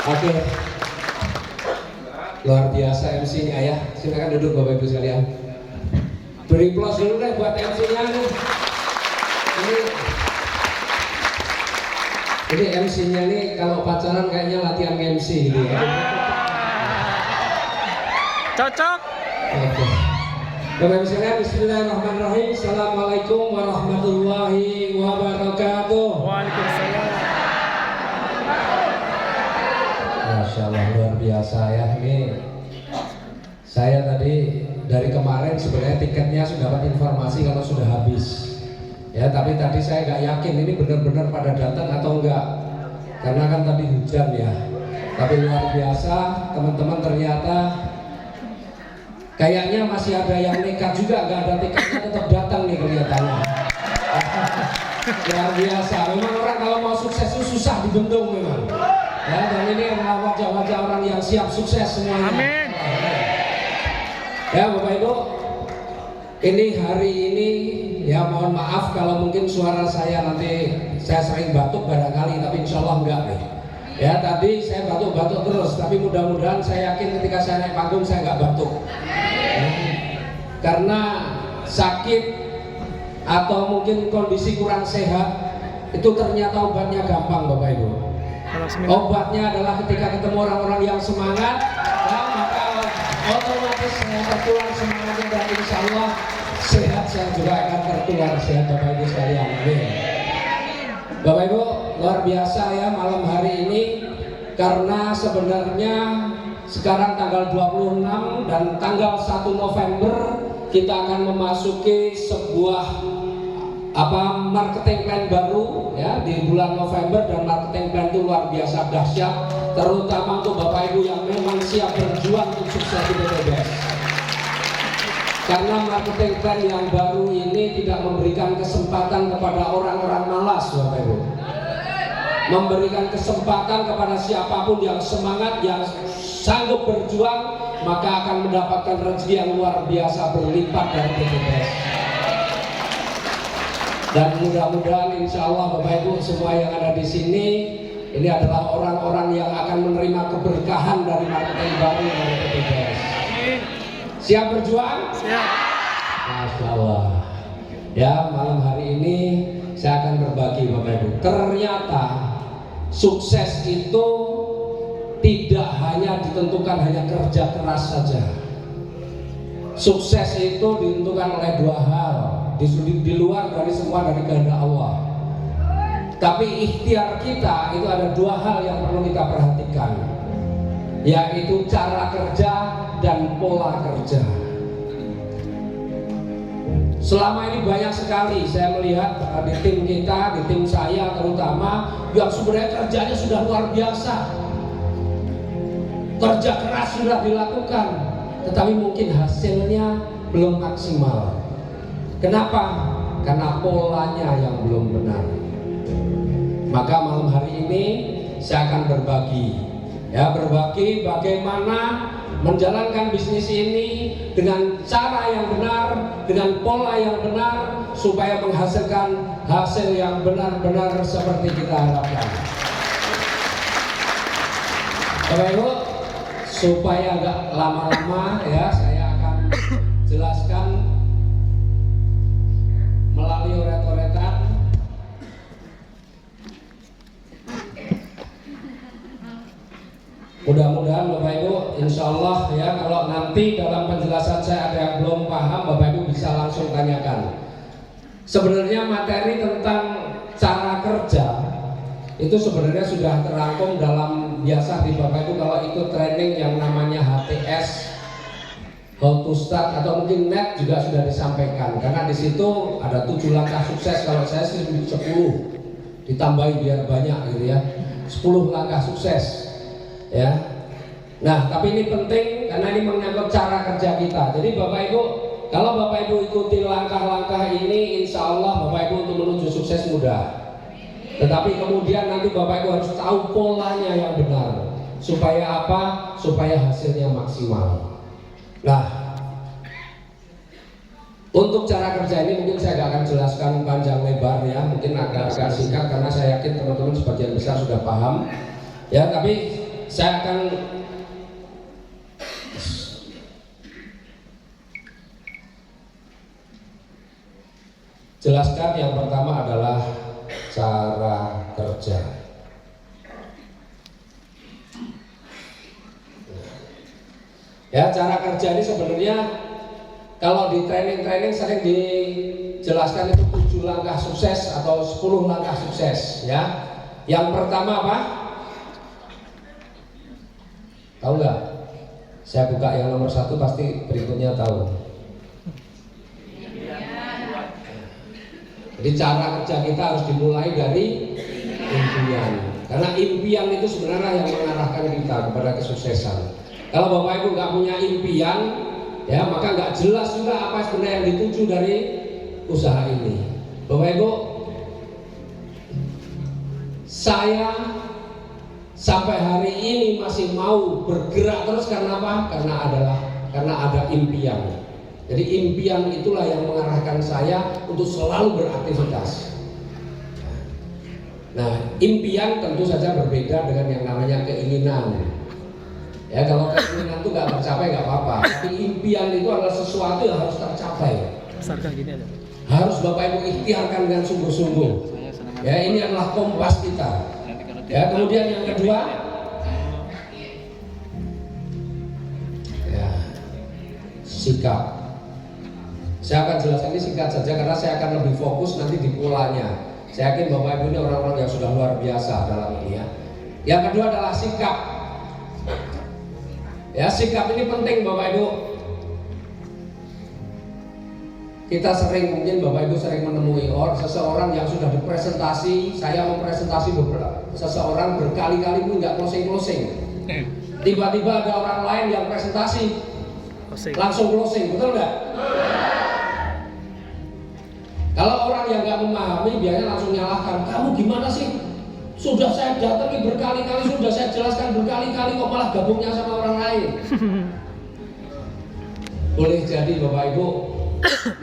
Oke, luar biasa MC-nya ya. Silakan duduk Bapak Ibu sekalian. Beri plus dulu deh buat MC-nya nih. Ini MC-nya nih kalau pacaran kayaknya latihan MC gitu ya. Cocok. Oke. Bapak Ibu sekalian, bismillahirrahmanirrahim. Assalamualaikum warahmatullahi wabarakatuh. Waalaikumsalam. Masya Allah, luar biasa ya. Ini saya tadi dari kemarin sebenarnya tiketnya sudah dapat informasi kalau sudah habis. Ya, tapi tadi saya nggak yakin ini benar-benar pada datang atau enggak, karena kan tadi hujan ya. Tapi luar biasa, teman-teman ternyata kayaknya masih ada yang nekat juga, nggak ada tiketnya tetap datang nih kelihatannya. Luar biasa, memang orang kalau mau sukses itu susah dibendung memang. Ya, dan ini adalah wajah-wajah orang yang siap sukses semuanya. Amin. Ya Bapak Ibu, ini hari ini ya mohon maaf kalau mungkin suara saya nanti saya sering batuk barangkali, tapi insya Allah enggak nih. Ya tadi saya batuk-batuk terus, tapi mudah-mudahan saya yakin ketika saya naik panggung saya nggak batuk. Ya, karena sakit atau mungkin kondisi kurang sehat itu ternyata obatnya gampang Bapak Ibu. Obatnya adalah ketika ketemu orang-orang yang semangat, ya, maka otomatis saya tertular semangatnya dan insya Allah sehat saya juga akan tertular sehat Bapak Ibu sekalian. Amin. Bapak Ibu luar biasa ya malam hari ini, karena sebenarnya sekarang tanggal 26 dan tanggal 1 November kita akan memasuki sebuah marketing plan baru ya di bulan November, dan marketing plan itu luar biasa dahsyat, terutama untuk Bapak Ibu yang memang siap berjuang untuk sukses di PTBS. Karena marketing plan yang baru ini tidak memberikan kesempatan kepada orang-orang malas Bapak Ibu, memberikan kesempatan kepada siapapun yang semangat, yang sanggup berjuang, maka akan mendapatkan rezeki yang luar biasa berlipat dari PTBS. Dan mudah-mudahan insya Allah Bapak Ibu semua yang ada di sini ini adalah orang-orang yang akan menerima keberkahan dari marketing baru dari PTBS. Siap berjuang? Siap. Masya Allah. Ya malam hari ini saya akan berbagi Bapak Ibu. Ternyata sukses itu tidak hanya ditentukan hanya kerja keras saja. Sukses itu ditentukan oleh dua hal. Di luar dari semua dari kehendak Allah. Tapi ikhtiar kita itu ada dua hal yang perlu kita perhatikan, yaitu cara kerja dan pola kerja. Selama ini banyak sekali saya melihat di tim kita, di tim saya terutama, yang sebenarnya kerjanya sudah luar biasa, kerja keras sudah dilakukan, tetapi mungkin hasilnya belum maksimal. Kenapa? Karena polanya yang belum benar. Maka malam hari ini saya akan berbagi bagaimana menjalankan bisnis ini dengan cara yang benar, dengan pola yang benar, supaya menghasilkan hasil yang benar-benar seperti kita harapkan. Bapak Ibu, supaya nggak lama-lama ya, saya akan jelaskan melalui oret-oretan. Mudah-mudahan Bapak Ibu insya Allah ya, kalau nanti dalam penjelasan saya ada yang belum paham, Bapak Ibu bisa langsung tanyakan. Sebenarnya materi tentang cara kerja itu sebenarnya sudah terangkum dalam, biasa di Bapak Ibu kalau ikut training yang namanya HTS, How to Start, atau mungkin NET juga sudah disampaikan. Karena di situ ada 7 langkah sukses, kalau saya sih 10 ditambahi biar banyak gitu ya, 10 langkah sukses ya. Nah tapi ini penting karena ini menyangkut cara kerja kita. Jadi Bapak Ibu, kalau Bapak Ibu ikuti langkah-langkah ini, insya Allah Bapak Ibu untuk menuju sukses mudah. Tetapi kemudian nanti Bapak Ibu harus tahu polanya yang benar. Supaya apa? Supaya hasilnya maksimal. Nah, untuk cara kerja ini mungkin saya nggak akan jelaskan panjang lebar ya, mungkin agak singkat karena saya yakin teman-teman sebagian besar sudah paham ya. Tapi saya akan jelaskan. Yang pertama adalah cara kerja. Ya, cara kerja ini sebenarnya kalau di training sering dijelaskan itu 7 langkah sukses atau 10 langkah sukses ya. Yang pertama apa? Tahu nggak? Saya buka yang nomor 1 pasti berikutnya tahu. Jadi cara kerja kita harus dimulai dari impian. Karena impian itu sebenarnya yang mengarahkan kita kepada kesuksesan. Kalau Bapak Ibu nggak punya impian, ya maka nggak jelas juga apa sebenarnya yang dituju dari usaha ini. Bapak Ibu, saya sampai hari ini masih mau bergerak terus karena apa? Karena ada impian. Jadi impian itulah yang mengarahkan saya untuk selalu beraktivitas. Nah, impian tentu saja berbeda dengan yang namanya keinginan. Ya, kalau keinginan itu nggak tercapai nggak apa-apa. Tapi impian itu adalah sesuatu yang harus tercapai. Harus Bapak Ibu ikhtiarkan dengan sungguh-sungguh. Ya, ini adalah kompas kita. Ya, kemudian yang kedua, ya, sikap. Saya akan jelaskan ini singkat saja karena saya akan lebih fokus nanti di polanya. Saya yakin Bapak Ibu ini orang-orang yang sudah luar biasa dalam ini ya. Yang kedua adalah sikap. Ya, sikap ini penting Bapak Ibu. Kita mungkin Bapak Ibu sering menemui seseorang yang sudah dipresentasi. Saya mempresentasi seseorang berkali-kali pun nggak closing. Tiba-tiba ada orang lain yang presentasi langsung closing, betul nggak? Kalau orang yang nggak memahami biasanya langsung nyalahkan. Kamu gimana sih? Sudah saya datangi berkali-kali, sudah saya jelaskan berkali-kali, kok malah gabungnya sama orang lain. Boleh jadi Bapak Ibu,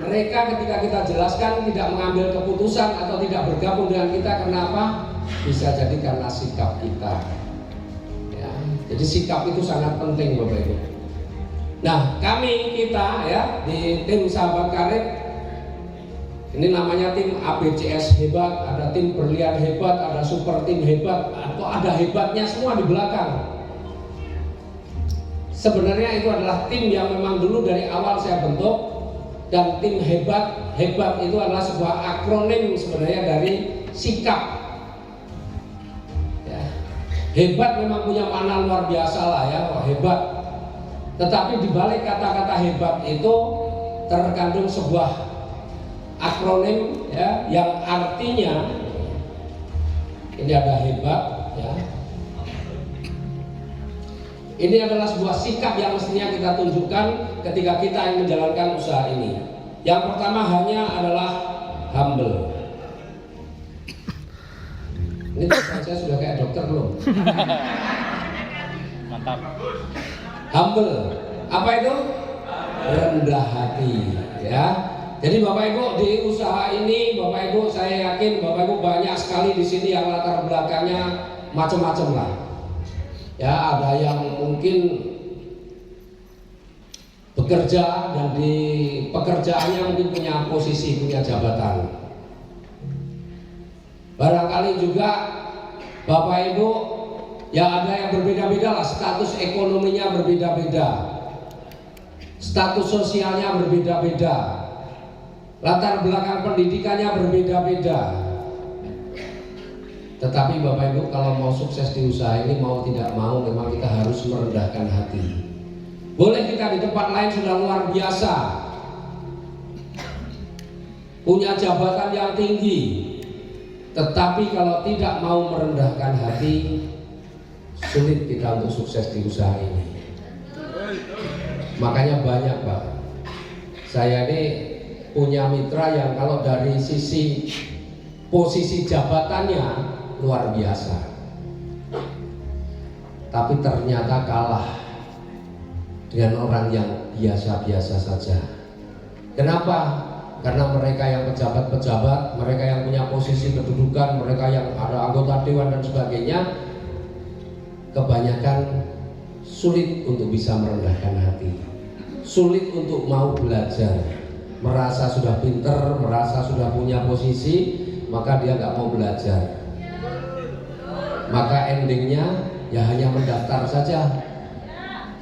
mereka ketika kita jelaskan tidak mengambil keputusan atau tidak bergabung dengan kita karena apa? Bisa jadi karena sikap kita. Ya, jadi sikap itu sangat penting Bapak Ibu. Nah, kita ya di tim Sahabat Karib, ini namanya tim ABCS hebat, ada tim berlian hebat, ada super tim hebat, atau ada hebatnya semua di belakang. Sebenarnya itu adalah tim yang memang dulu dari awal saya bentuk, dan tim hebat itu adalah sebuah akronim sebenarnya dari sikap. Ya. Hebat memang punya makna luar biasa lah ya, hebat. Tetapi di balik kata-kata hebat itu terkandung sebuah akronim ya, yang artinya ini ada hebat ya. Ini adalah sebuah sikap yang mestinya kita tunjukkan ketika kita ingin menjalankan usaha ini. Yang pertama hanya adalah humble. Ini saya sudah kayak dokter belum? Mantap. Humble, apa itu? Rendah hati, ya. Jadi Bapak Ibu di usaha ini, Bapak Ibu saya yakin Bapak Ibu banyak sekali di sini yang latar belakangnya macam-macam lah. Ya, ada yang mungkin bekerja dan di pekerjaannya mungkin punya posisi, punya jabatan. Barangkali juga Bapak Ibu ya ada yang berbeda-beda lah, status ekonominya berbeda-beda, status sosialnya berbeda-beda, latar belakang pendidikannya berbeda-beda. Tetapi Bapak Ibu kalau mau sukses di usaha ini mau tidak mau memang kita harus merendahkan hati. Boleh kita di tempat lain sudah luar biasa, punya jabatan yang tinggi, tetapi kalau tidak mau merendahkan hati, sulit kita untuk sukses di usaha ini. Makanya banyak Pak, saya ini punya mitra yang kalau dari sisi posisi jabatannya luar biasa, tapi ternyata kalah dengan orang yang biasa-biasa saja. Kenapa? Karena mereka yang pejabat-pejabat, mereka yang punya posisi kedudukan, mereka yang ada anggota dewan dan sebagainya, kebanyakan sulit untuk bisa merendahkan hati, sulit untuk mau belajar, merasa sudah pinter, merasa sudah punya posisi, maka dia nggak mau belajar. Maka endingnya ya hanya mendaftar saja,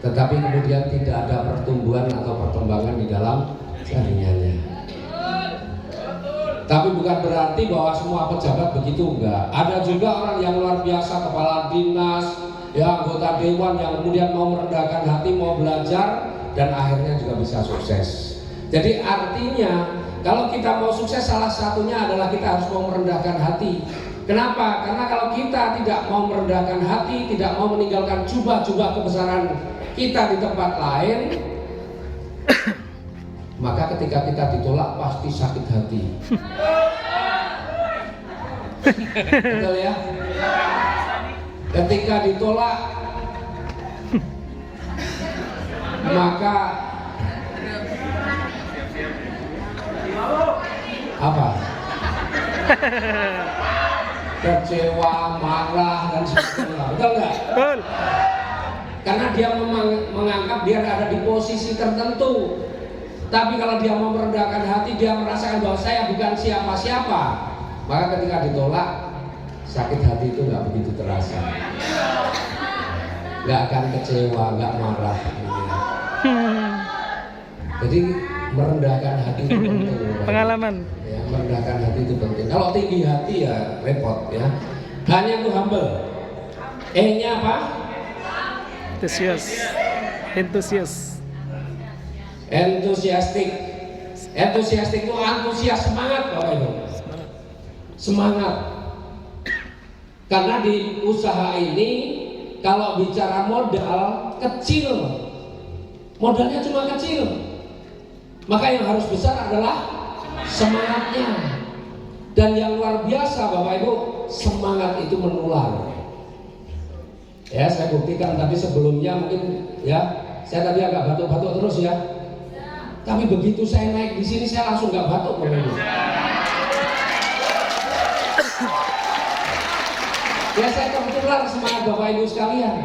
tetapi kemudian tidak ada pertumbuhan atau perkembangan di dalam jaringannya. Tapi bukan berarti bahwa semua pejabat begitu, enggak. Ada juga orang yang luar biasa, kepala dinas, ya anggota dewan yang kemudian mau merendahkan hati, mau belajar, dan akhirnya juga bisa sukses. Jadi artinya kalau kita mau sukses, salah satunya adalah kita harus mau merendahkan hati. Kenapa? Karena kalau kita tidak mau merendahkan hati, tidak mau meninggalkan jubah-jubah kebesaran kita di tempat lain, maka ketika kita ditolak pasti sakit hati. Betul ya? Ketika ditolak, maka apa? Kecewa, marah, dan sebagainya. Betul nggak? Betul. Karena dia menganggap dia ada di posisi tertentu. Tapi kalau dia mau merendahkan hati, dia merasakan bahwa saya bukan siapa-siapa, maka ketika ditolak, sakit hati itu nggak begitu terasa. Nggak akan kecewa, nggak marah. Jadi merendahkan hati itu penting. Pengalaman. Ya, merendahkan hati itu penting. Kalau tinggi hati ya repot ya. Hanya itu humble. E-nya apa? Entusias. Enthusiastic. Enthusiastic itu antusias, semangat Bapak Ibu. Semangat. Karena di usaha ini kalau bicara modal kecil, modalnya cuma kecil. Maka yang harus besar adalah semangatnya. Dan yang luar biasa Bapak Ibu, semangat itu menular. Ya, saya buktikan tadi sebelumnya mungkin ya, saya tadi agak batuk-batuk terus ya. Tapi begitu saya naik di sini saya langsung nggak batuk Bapak Ibu. Ya, saya tertular semangat Bapak Ibu sekalian.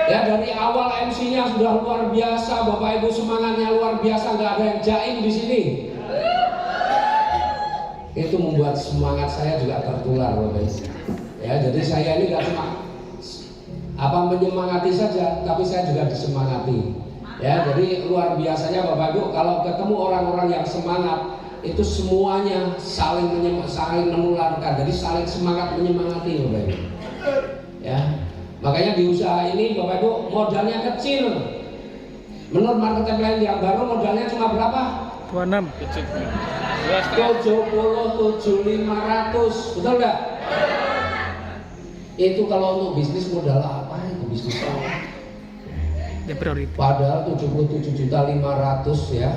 Ya, dari awal MC-nya sudah luar biasa, Bapak Ibu semangatnya luar biasa, nggak ada yang jaim di sini. Itu membuat semangat saya juga tertular Bapak Ibu. Ya, jadi saya ini nggak cuma menyemangati saja, tapi saya juga disemangati. Ya, jadi luar biasanya Bapak Ibu kalau ketemu orang-orang yang semangat, itu semuanya saling menularkan, jadi saling semangat menyemangati Bapak Ibu. Ya, makanya di usaha ini Bapak Ibu modalnya kecil. Menurut marketing lain yang baru modalnya cuma berapa? 26. 77.500, betul nggak? Itu kalau untuk bisnis modal apa itu bisnis apa? Ya, prioritas. Padahal 77.500 ya,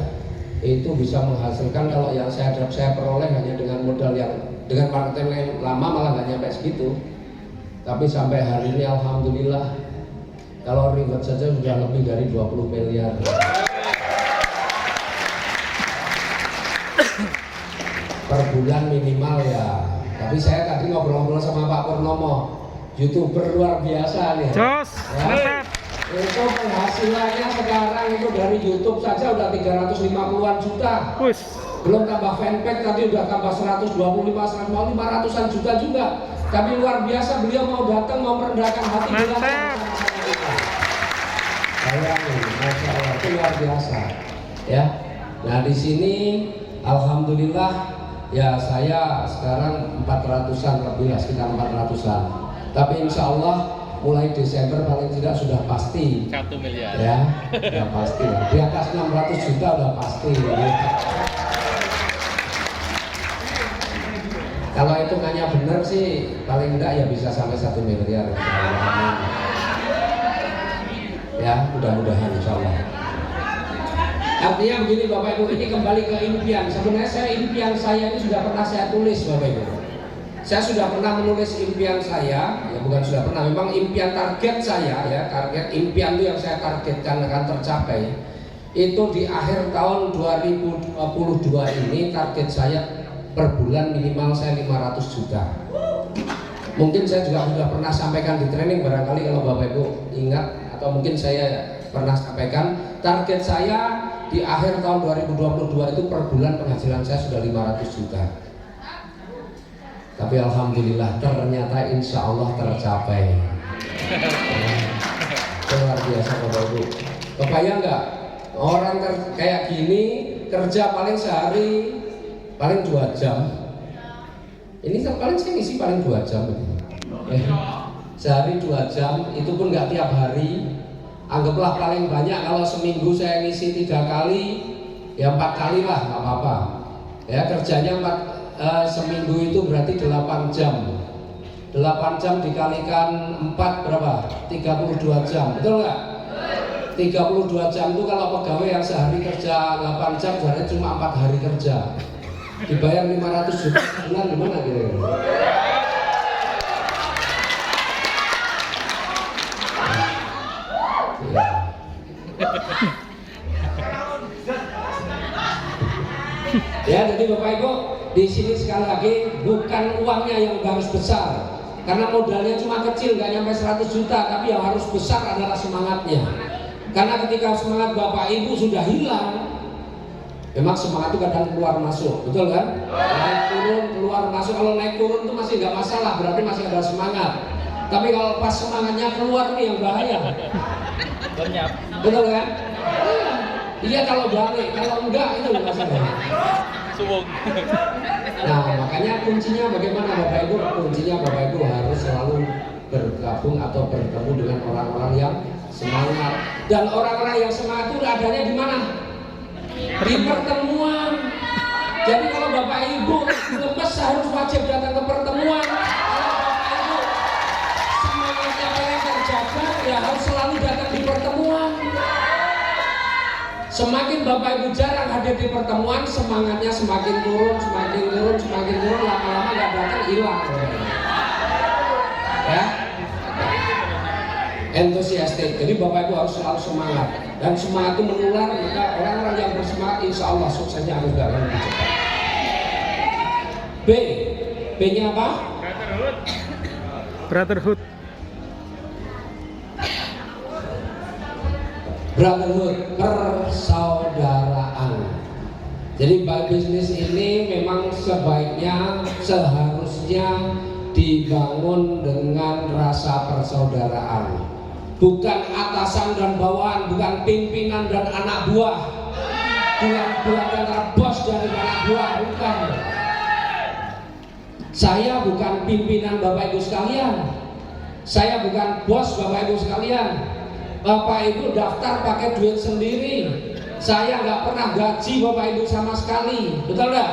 itu bisa menghasilkan kalau yang saya peroleh hanya dengan modal yang dengan marketing yang lama malah nggak nyampe segitu. Tapi sampai hari ini alhamdulillah kalau ribet saja sudah lebih dari 20 miliar. Per bulan minimal ya. Tapi saya tadi ngobrol-ngobrol sama Pak Purnomo, YouTuber luar biasa nih. Jos, ya. Itu penghasilannya sekarang itu dari YouTube saja udah 350-an juta. Belum tambah fanpage tadi udah tambah 125, 500-an juta juga. Tapi luar biasa beliau mau datang mau merendahkan hati kita. Bayangin, Masya Allah, itu luar biasa. Ya. Nah di sini alhamdulillah ya saya sekarang 400-an lebih lah, sekitar 400-an. Tapi insya Allah mulai Desember paling tidak sudah pasti 1 miliar ya, sudah pasti di atas 600 juta udah pasti ya. Kalau hitungannya benar sih paling enggak ya bisa sampai 1 miliar ya, mudah-mudahan insya Allah. Artinya begini Bapak Ibu, ini kembali ke impian. Sebenarnya impian saya ini sudah pernah saya tulis Bapak Ibu. Saya sudah pernah menulis impian saya, ya bukan sudah pernah, memang impian target saya ya, target impian itu yang saya targetkan akan tercapai. Itu di akhir tahun 2022 ini target saya per bulan minimal saya 500 juta. Mungkin saya juga sudah pernah sampaikan di training, barangkali kalau Bapak Ibu ingat, atau mungkin saya pernah sampaikan, target saya di akhir tahun 2022 itu per bulan penghasilan saya sudah 500 juta. Tapi alhamdulillah ternyata insya Allah tercapai. Luar biasa Bapak Ibu. Kebayang nggak orang kayak gini kerja paling sehari paling 2 jam. Ini paling saya ngisi paling 2 jam. Sehari 2 jam, itu pun nggak tiap hari. Anggaplah paling banyak kalau seminggu saya ngisi 3 kali, ya 4 kali lah, nggak apa-apa. Ya kerjanya seminggu itu berarti 8 jam. 8 jam dikalikan 4 berapa? 32 jam, betul nggak? 32 jam itu kalau pegawai yang sehari kerja 8 jam, sebenarnya cuma 4 hari kerja. Dibayar 500 juta bulan gimana kira-kira? Ya, jadi Bapak Ibu di sini sekali lagi bukan uangnya yang harus besar, karena modalnya cuma kecil, nggak nyampe 100 juta, tapi yang harus besar adalah semangatnya. Karena ketika semangat Bapak Ibu sudah hilang, memang semangat itu kadang keluar masuk, betul kan? Naik turun, keluar masuk. Kalau naik turun itu masih nggak masalah, berarti masih ada semangat. Tapi kalau pas semangatnya keluar nih yang bahaya. Betul kan? Iya kalau balik, kalau enggak itu masalah. Nah makanya kuncinya bagaimana Bapak Ibu? Kuncinya Bapak Ibu harus selalu bergabung atau bertemu dengan orang-orang yang semangat. Dan orang-orang yang semangat itu adanya di mana? Di pertemuan. Jadi kalau Bapak Ibu lemes harus wajib datang ke pertemuan. Kalau Bapak Ibu semangatnya pengen terjaga, ya harus selalu datang di pertemuan. Semakin Bapak Ibu jarang hadir di pertemuan, semangatnya semakin turun, lama-lama nggak datang, hilang. Ya, entusiastik. Jadi Bapak Ibu harus selalu semangat, dan semangat itu menular. Maka orang-orang yang bersemangat, insya Allah suksesnya akan lebih cepat. B-nya apa? Brotherhood. Brotherhood, persaudaraan. Jadi bisnis ini memang sebaiknya, seharusnya dibangun dengan rasa persaudaraan. Bukan atasan dan bawahan, bukan pimpinan dan anak buah, bukan antara bos dan anak buah, bukan. Saya bukan pimpinan Bapak Ibu sekalian, saya bukan bos Bapak Ibu sekalian. Bapak Ibu daftar pakai duit sendiri. Saya nggak pernah gaji Bapak Ibu sama sekali, betul nggak?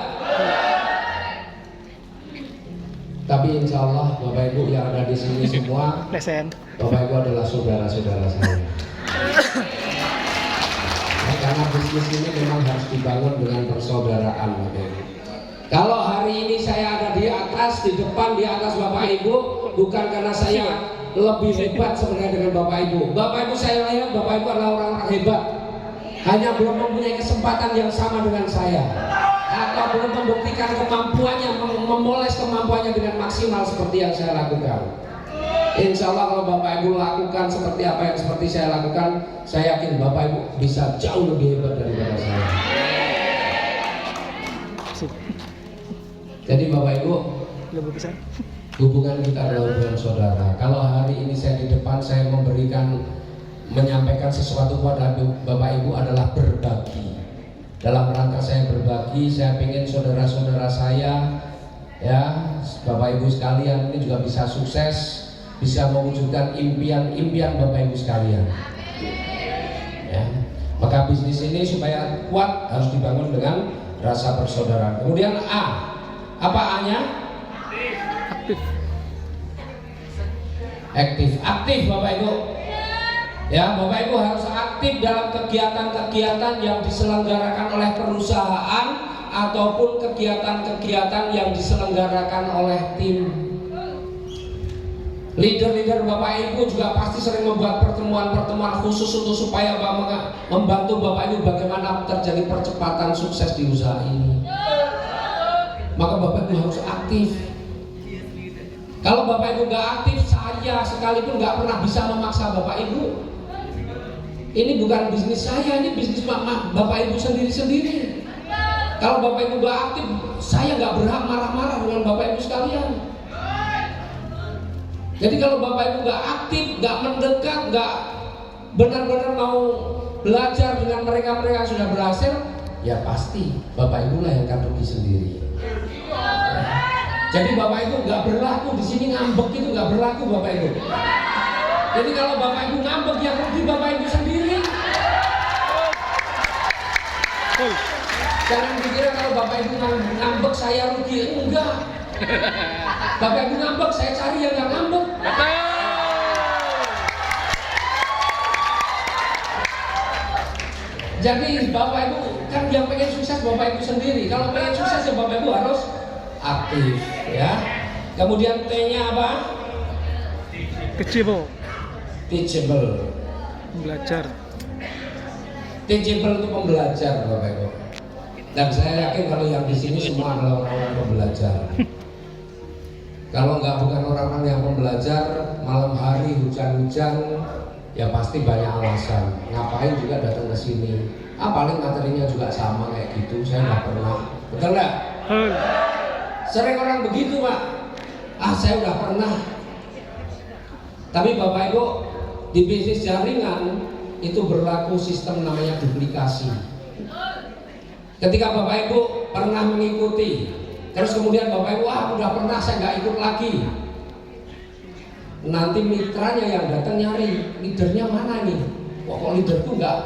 Tapi insya Allah Bapak Ibu yang ada di sini semua, Bapak Ibu adalah saudara-saudara saya. Nah, karena bisnis ini memang harus dibangun dengan persaudaraan, Bapak Ibu. Kalau hari ini saya ada di atas, di depan, di atas Bapak Ibu, bukan karena saya lebih hebat sebenarnya dengan Bapak Ibu. Bapak Ibu saya lihat Bapak Ibu adalah orang-orang hebat, hanya belum mempunyai kesempatan yang sama dengan saya, atau belum membuktikan kemampuannya, memoles kemampuannya dengan maksimal seperti yang saya lakukan. Insya Allah kalau Bapak Ibu lakukan seperti apa yang seperti saya lakukan, saya yakin Bapak Ibu bisa jauh lebih hebat daripada saya. Jadi Bapak Ibu, hubungan kita adalah hubungan saudara. Kalau hari ini saya di depan, saya menyampaikan sesuatu kepada Bapak Ibu adalah berbagi. Dalam rangka saya berbagi, saya ingin saudara-saudara saya, ya Bapak Ibu sekalian ini juga bisa sukses, bisa mewujudkan impian-impian Bapak Ibu sekalian. Ya. Maka bisnis ini supaya kuat harus dibangun dengan rasa persaudaraan. Kemudian A, apa A-nya? Aktif Bapak Ibu. Ya, Bapak Ibu harus aktif dalam kegiatan-kegiatan yang diselenggarakan oleh perusahaan ataupun kegiatan-kegiatan yang diselenggarakan oleh tim. Leader-leader Bapak Ibu juga pasti sering membuat pertemuan-pertemuan khusus untuk supaya membantu Bapak Ibu bagaimana terjadi percepatan sukses di usaha ini. Maka Bapak Ibu harus aktif. Kalau Bapak Ibu nggak aktif, saya sekalipun nggak pernah bisa memaksa Bapak Ibu. Ini bukan bisnis saya, ini bisnis Bapak Ibu sendiri-sendiri. Kalau Bapak Ibu nggak aktif, saya nggak berhak marah-marah dengan Bapak Ibu sekalian. Jadi kalau Bapak Ibu nggak aktif, nggak mendekat, nggak benar-benar mau belajar dengan mereka-mereka yang sudah berhasil, ya pasti Bapak Ibu lah yang akan rugi sendiri. Jadi Bapak Ibu nggak berlaku di sini, ngambek itu nggak berlaku Bapak Ibu. Jadi kalau Bapak Ibu ngambek, yang rugi Bapak Ibu sendiri. Jangan dikira kalau Bapak Ibu ngambek saya rugi, enggak. Bapak Ibu ngambek, saya cari yang nggak ngambek. Jadi Bapak Ibu kan yang pengen sukses Bapak Ibu sendiri. Kalau pengen sukses ya Bapak Ibu harus aktif, ya. Kemudian T-nya apa? Teachable. Teachable. Belajar. Teachable itu pembelajar Bapak Ibu. Dan saya yakin kalau yang di sini semua adalah orang-orang pembelajar. Kalau nggak bukan orang-orang yang pembelajar, malam hari hujan-hujan, ya pasti banyak alasan. Ngapain juga datang ke sini? Paling materinya juga sama kayak gitu. Saya nggak pernah. Betul nggak? Sering orang begitu Pak. Saya udah pernah. Tapi Bapak Ibu, di bisnis jaringan itu berlaku sistem namanya duplikasi. Ketika Bapak Ibu pernah mengikuti, terus kemudian Bapak Ibu, udah pernah, saya nggak ikut lagi. Nanti mitranya yang datang nyari, leadernya mana nih? Kok leader tuh nggak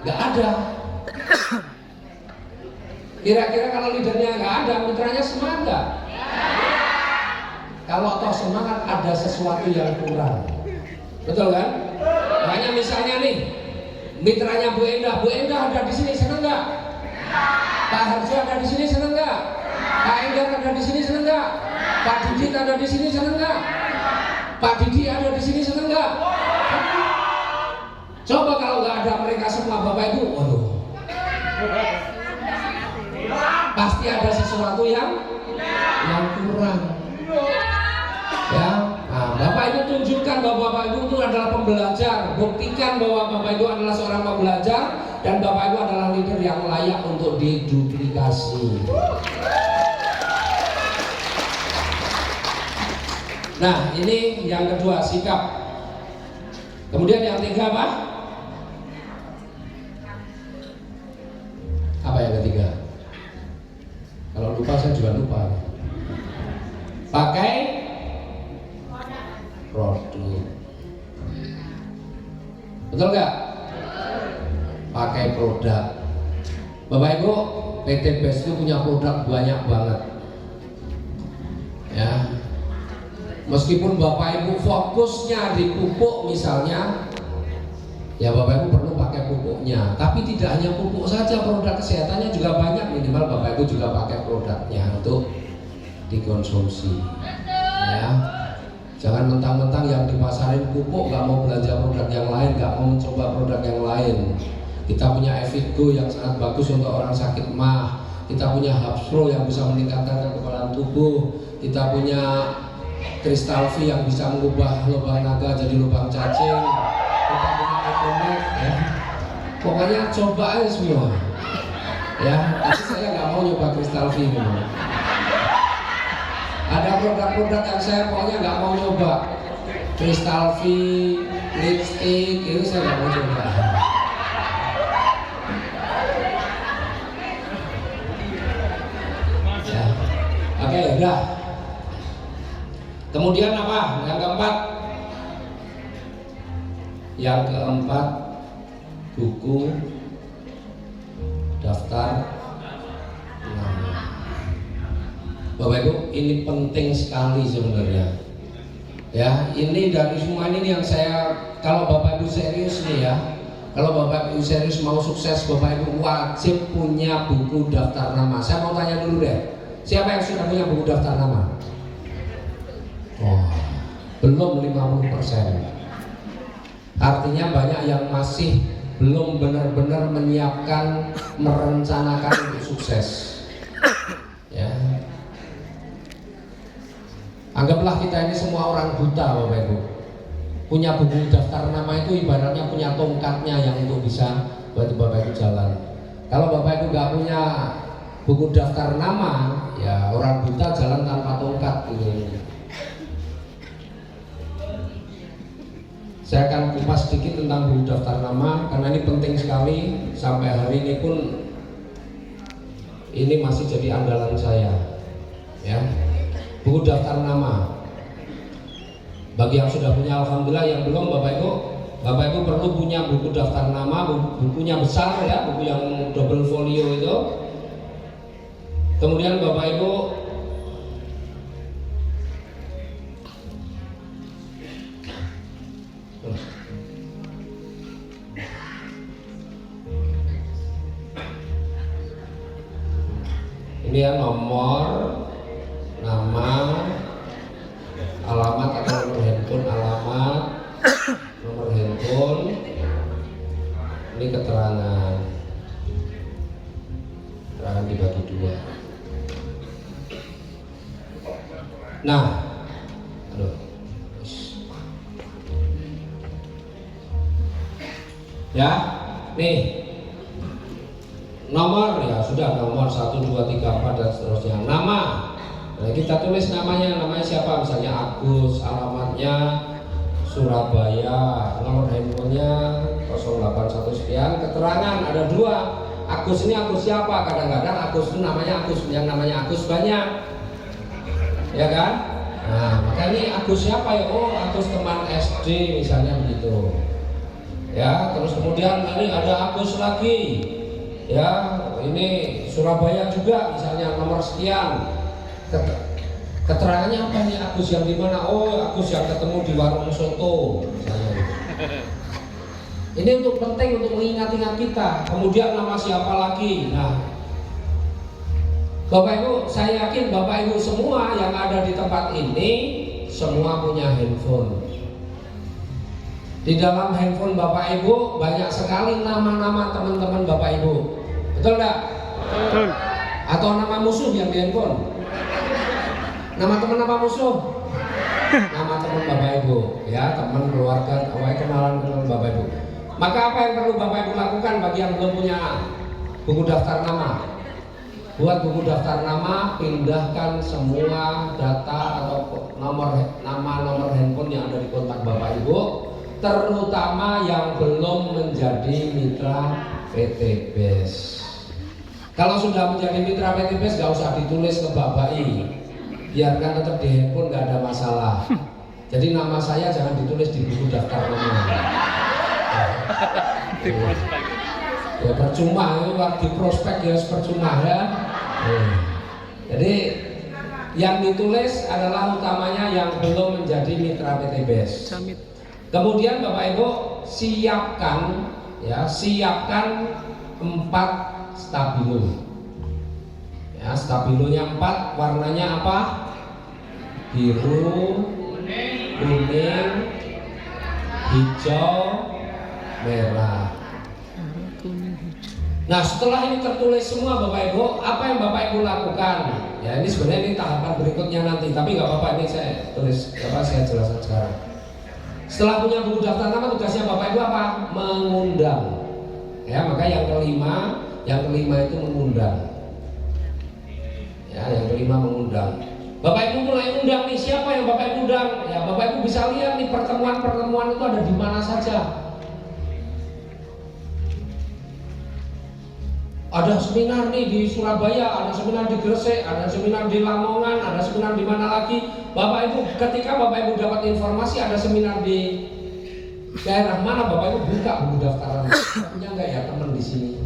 ada. Kira-kira kalau leadernya nggak ada, mitranya semangat nggak? Kalau toh semangat, ada sesuatu yang kurang. Betul kan? Makanya misalnya nih, mitranya Bu Endah ada di sini, seneng nggak? Pak Harjo ada di sini, seneng nggak? Pak Enggar ada di sini, seneng nggak? Pak Didit ada di sini, seneng nggak? Pak Didi ada di sini, seneng nggak? Coba kalau nggak ada mereka semua Bapak Ibu, waduh, pasti ada sesuatu yang kurang. Ya, Bapak Ibu tunjukkan bahwa Bapak Ibu itu adalah pembelajar. Buktikan bahwa Bapak Ibu adalah seorang pembelajar dan Bapak Ibu adalah leader yang layak untuk diduplikasi. Nah, ini yang kedua, sikap. Kemudian yang ketiga apa? Apa yang ketiga? Kalau lupa saya juga lupa. Pakai produk. Betul nggak? Pakai produk. Bapak Ibu, PT BES itu punya produk banyak banget. Ya. Meskipun Bapak Ibu fokusnya di pupuk misalnya, ya Bapak Ibu perlu pakai pupuknya. Tapi tidak hanya pupuk saja, produk kesehatannya juga banyak. Minimal Bapak Ibu juga pakai produknya untuk dikonsumsi. Ya. Jangan mentang-mentang yang dipasarin pupuk nggak mau belanja produk yang lain, nggak mau mencoba produk yang lain. Kita punya Evigo yang sangat bagus untuk orang sakit mah. Kita punya Hapsro yang bisa meningkatkan kekebalan tubuh. Kita punya Kristal V yang bisa mengubah lubang naga jadi lubang cacing. Kita punya Econet, ya. Pokoknya coba aja semua. Ya, tapi saya nggak mau nyoba Kristal V ini. Ada produk-produk yang saya pokoknya nggak mau nyoba. Kristal V, lipstick, itu saya nggak mau coba. Ya. Oke, udah. Kemudian apa? Yang keempat. Yang keempat, buku daftar nama. Bapak Ibu, ini penting sekali sebenarnya. Ya, ini dari semua ini yang saya, kalau Bapak Ibu serius nih ya, kalau Bapak Ibu serius mau sukses, Bapak Ibu wajib punya buku daftar nama. Saya mau tanya dulu deh, siapa yang sudah punya buku daftar nama? Oh, belum 50%. Artinya banyak yang masih belum benar-benar menyiapkan, merencanakan untuk sukses. Ya. Anggaplah kita ini semua orang buta Bapak Ibu. Punya buku daftar nama itu ibaratnya punya tongkatnya yang untuk bisa bantu Bapak Ibu jalan. Kalau Bapak Ibu nggak punya buku daftar nama, ya orang buta jalan tanpa tongkat gitu. Saya akan kupas sedikit tentang buku daftar nama karena ini penting sekali. Sampai hari ini pun ini masih jadi andalan saya. Ya, buku daftar nama. Bagi yang sudah punya alhamdulillah, yang belum Bapak Ibu perlu punya buku daftar nama, bukunya besar ya, buku yang double folio itu. Kemudian Bapak Ibu ini ya, nomor, nama, alamat atau nomor handphone, alamat, nomor handphone, ini keterangan dibagi dua. Nah, aduh, ya, nih nomor ya sudah, nomor 1, 2, 3, 4 dan seterusnya. Nama, nah, kita tulis namanya siapa, misalnya Agus, alamatnya Surabaya, nomor handphonenya 081 sekian. Keterangan ada dua. Agus ini Agus siapa? Kadang-kadang Agus itu namanya Agus, yang namanya Agus banyak, ya kan? Nah, maka ini Agus siapa ya? Oh, Agus teman SD misalnya begitu. Ya, terus kemudian ini ada Agus lagi. Ya, ini Surabaya juga misalnya nomor sekian. Keterangannya apa nih Agus yang di mana? Oh, Agus yang ketemu di warung soto misalnya. Ini untuk penting untuk mengingat-ingat kita. Kemudian nama siapa lagi? Nah, Bapak Ibu, saya yakin Bapak Ibu semua yang ada di tempat ini semua punya handphone. Di dalam handphone Bapak Ibu banyak sekali nama-nama teman-teman Bapak Ibu. Betul enggak? Betul. Atau nama musuh yang di handphone? Nama teman apa musuh? Nama teman Bapak Ibu, ya, teman keluarga, kenalan Bapak Ibu. Maka apa yang perlu Bapak Ibu lakukan bagi yang belum punya buku daftar nama? Buat buku daftar nama, pindahkan semua data atau nomor handphone yang ada di kontak Bapak Ibu, terutama yang belum menjadi mitra PT BES. Kalau sudah menjadi mitra PT BES gak usah ditulis ke Bapak I, biarkan tetap di handphone, gak ada masalah. Jadi nama saya jangan ditulis di buku daftar nama. Ya percuma, itu di prospek ya percuma ya. Jadi yang ditulis adalah utamanya yang belum menjadi mitra PT BES. Kemudian Bapak Ibu siapkan 4 stabilo. Ya, stabilonya 4, warnanya apa? Biru, kuning, hijau, merah. Nah, setelah ini tertulis semua Bapak Ibu, apa yang Bapak Ibu lakukan? Ya, ini sebenarnya ini tahapan berikutnya nanti, tapi nggak apa-apa, ini saya tulis, saya jelaskan sekarang. Setelah punya buku daftar nama, tugasnya Bapak Ibu apa? Mengundang. Ya, maka yang kelima itu mengundang. Ya, yang kelima mengundang. Bapak Ibu mulai undang nih, siapa yang Bapak Ibu undang? Ya, Bapak Ibu bisa lihat nih pertemuan-pertemuan itu ada di mana saja. Ada seminar nih di Surabaya, ada seminar di Gresik, ada seminar di Lamongan, ada seminar di mana lagi. Bapak Ibu, ketika Bapak Ibu dapat informasi ada seminar di daerah mana, Bapak Ibu buka buku daftaran. Punya nggak ya teman di sini?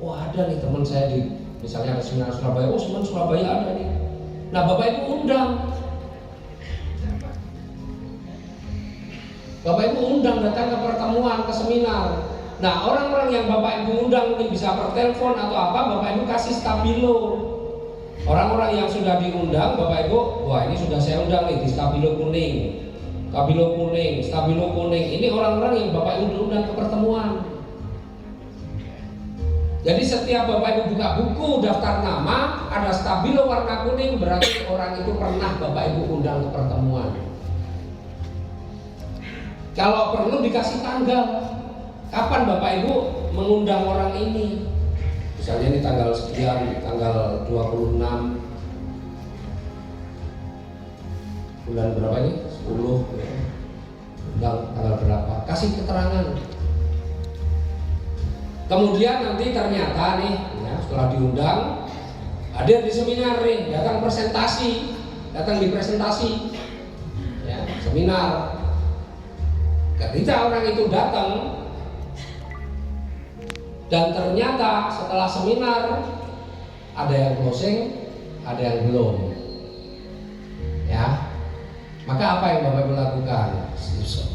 Oh, ada nih teman saya di, misalnya ada seminar Surabaya. Oh, teman Surabaya ada nih. Nah, Bapak Ibu undang. Bapak Ibu undang datang ke pertemuan, ke seminar. Nah, orang-orang yang Bapak Ibu undang mungkin bisa per telepon atau apa, Bapak Ibu kasih stabilo. Orang-orang yang sudah diundang, Bapak Ibu, wah ini sudah saya undang nih di stabilo kuning, stabilo kuning. Ini orang-orang yang Bapak Ibu undang ke pertemuan. Jadi setiap Bapak Ibu buka buku daftar nama ada stabilo warna kuning, berarti orang itu pernah Bapak Ibu undang ke pertemuan. Kalau perlu dikasih tanggal, kapan Bapak Ibu mengundang orang ini. Misalnya ini tanggal sekian, tanggal 26 bulan berapa ini? 10 ya. Undang tanggal berapa? Kasih keterangan. Kemudian nanti ternyata nih, ya, setelah diundang, hadir di seminar nih, datang di presentasi, ya, seminar. Ketika orang itu datang, dan ternyata setelah seminar ada yang closing, ada yang belum, ya, maka apa yang Bapak Ibu lakukan?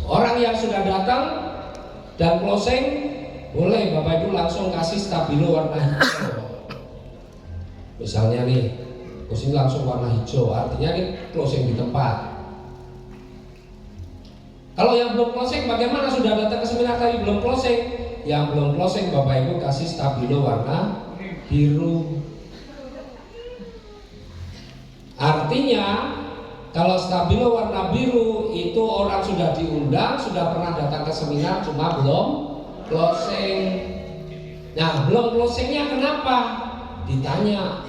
Orang yang sudah datang dan closing boleh Bapak Ibu langsung kasih stabilo warna hijau. Misalnya nih, closing langsung warna hijau, artinya ini closing di tempat. Kalau yang belum closing, bagaimana? Sudah datang ke seminar tapi belum closing? Yang belum closing Bapak Ibu kasih stabilo warna biru. Artinya kalau stabilo warna biru itu orang sudah diundang, sudah pernah datang ke seminar, cuma belum closing. Nah, belum closingnya kenapa? Ditanya,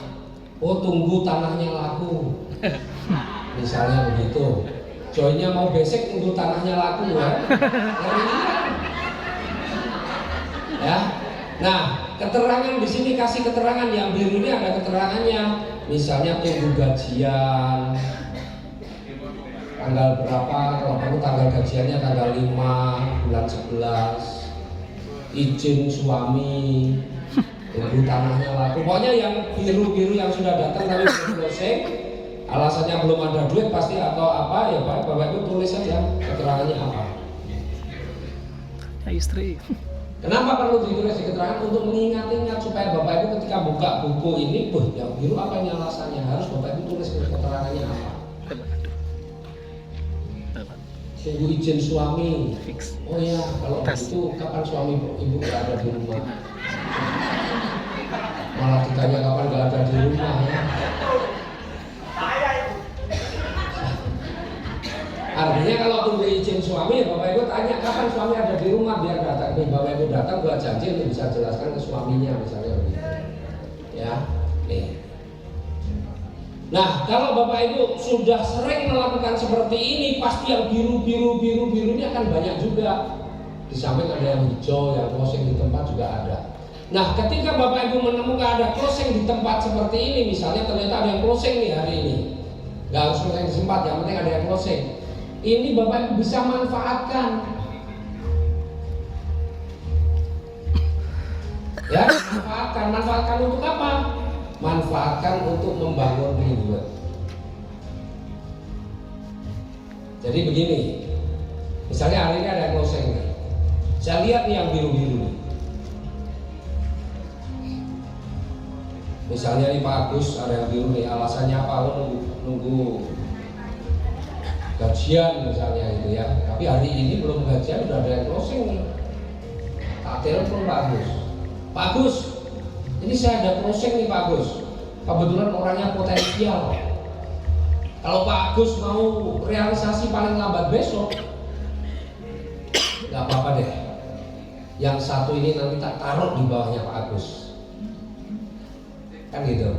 oh tunggu tanahnya laku. Misalnya begitu. Joinnya mau besek tunggu tanahnya laku ya. Ya. Nah, keterangan di sini kasih keterangan yang biru ini ada keterangannya. Misalnya tunggu gajian. Tanggal berapa? Kalau perlu tanggal gajiannya tanggal 5 bulan 11. Izin suami, tunggu tanahnya laku. Pokoknya yang biru-biru yang sudah datang tapi belum closing, alasannya belum ada duit pasti atau apa ya Pak, Bapak Ibu tulis saja keterangannya apa. Ya, istri. Kenapa perlu ditulis di keterangan? Untuk mengingat-ingat supaya Bapak Ibu ketika buka buku ini, yang biru apa ini alasannya? Harus Bapak Ibu tulis keterangannya apa. Tunggu izin suami. Fix. Oh ya, kalau begitu kapan suami ibu nggak ada di rumah? Malah ditanya kapan nggak ada di rumah ya. Artinya kalau tunggu izin suami, Bapak Ibu tanya kapan suami ada di rumah biar datang. Bapak Ibu datang buat janji untuk bisa jelaskan ke suaminya misalnya begitu. Ya, nih. Nah, kalau Bapak Ibu sudah sering melakukan seperti ini, pasti yang biru ini akan banyak juga. Di samping ada yang hijau, yang closing di tempat juga ada. Nah, ketika Bapak Ibu menemukan ada closing di tempat seperti ini, misalnya ternyata ada yang closing nih hari ini, nggak harus closing di tempat, yang penting ada yang closing. Ini Bapak Ibu bisa manfaatkan. Ya, manfaatkan untuk apa? Manfaatkan untuk membangun reward. Jadi begini, misalnya hari ini ada yang closing nih. Saya lihat nih yang biru-biru nih. Misalnya nih Pak Agus ada yang biru nih, alasannya apa? Nunggu gajian misalnya gitu ya. Tapi hari ini belum gajian, udah ada yang closing nih. Tak telepon Pak Agus. Pak Agus, ini saya ada closing nih Pak Agus. Kebetulan orangnya potensial. Kalau Pak Agus mau realisasi paling lambat besok, nggak apa-apa deh. Yang satu ini nanti tak taruh di bawahnya Pak Agus. Kan gitu.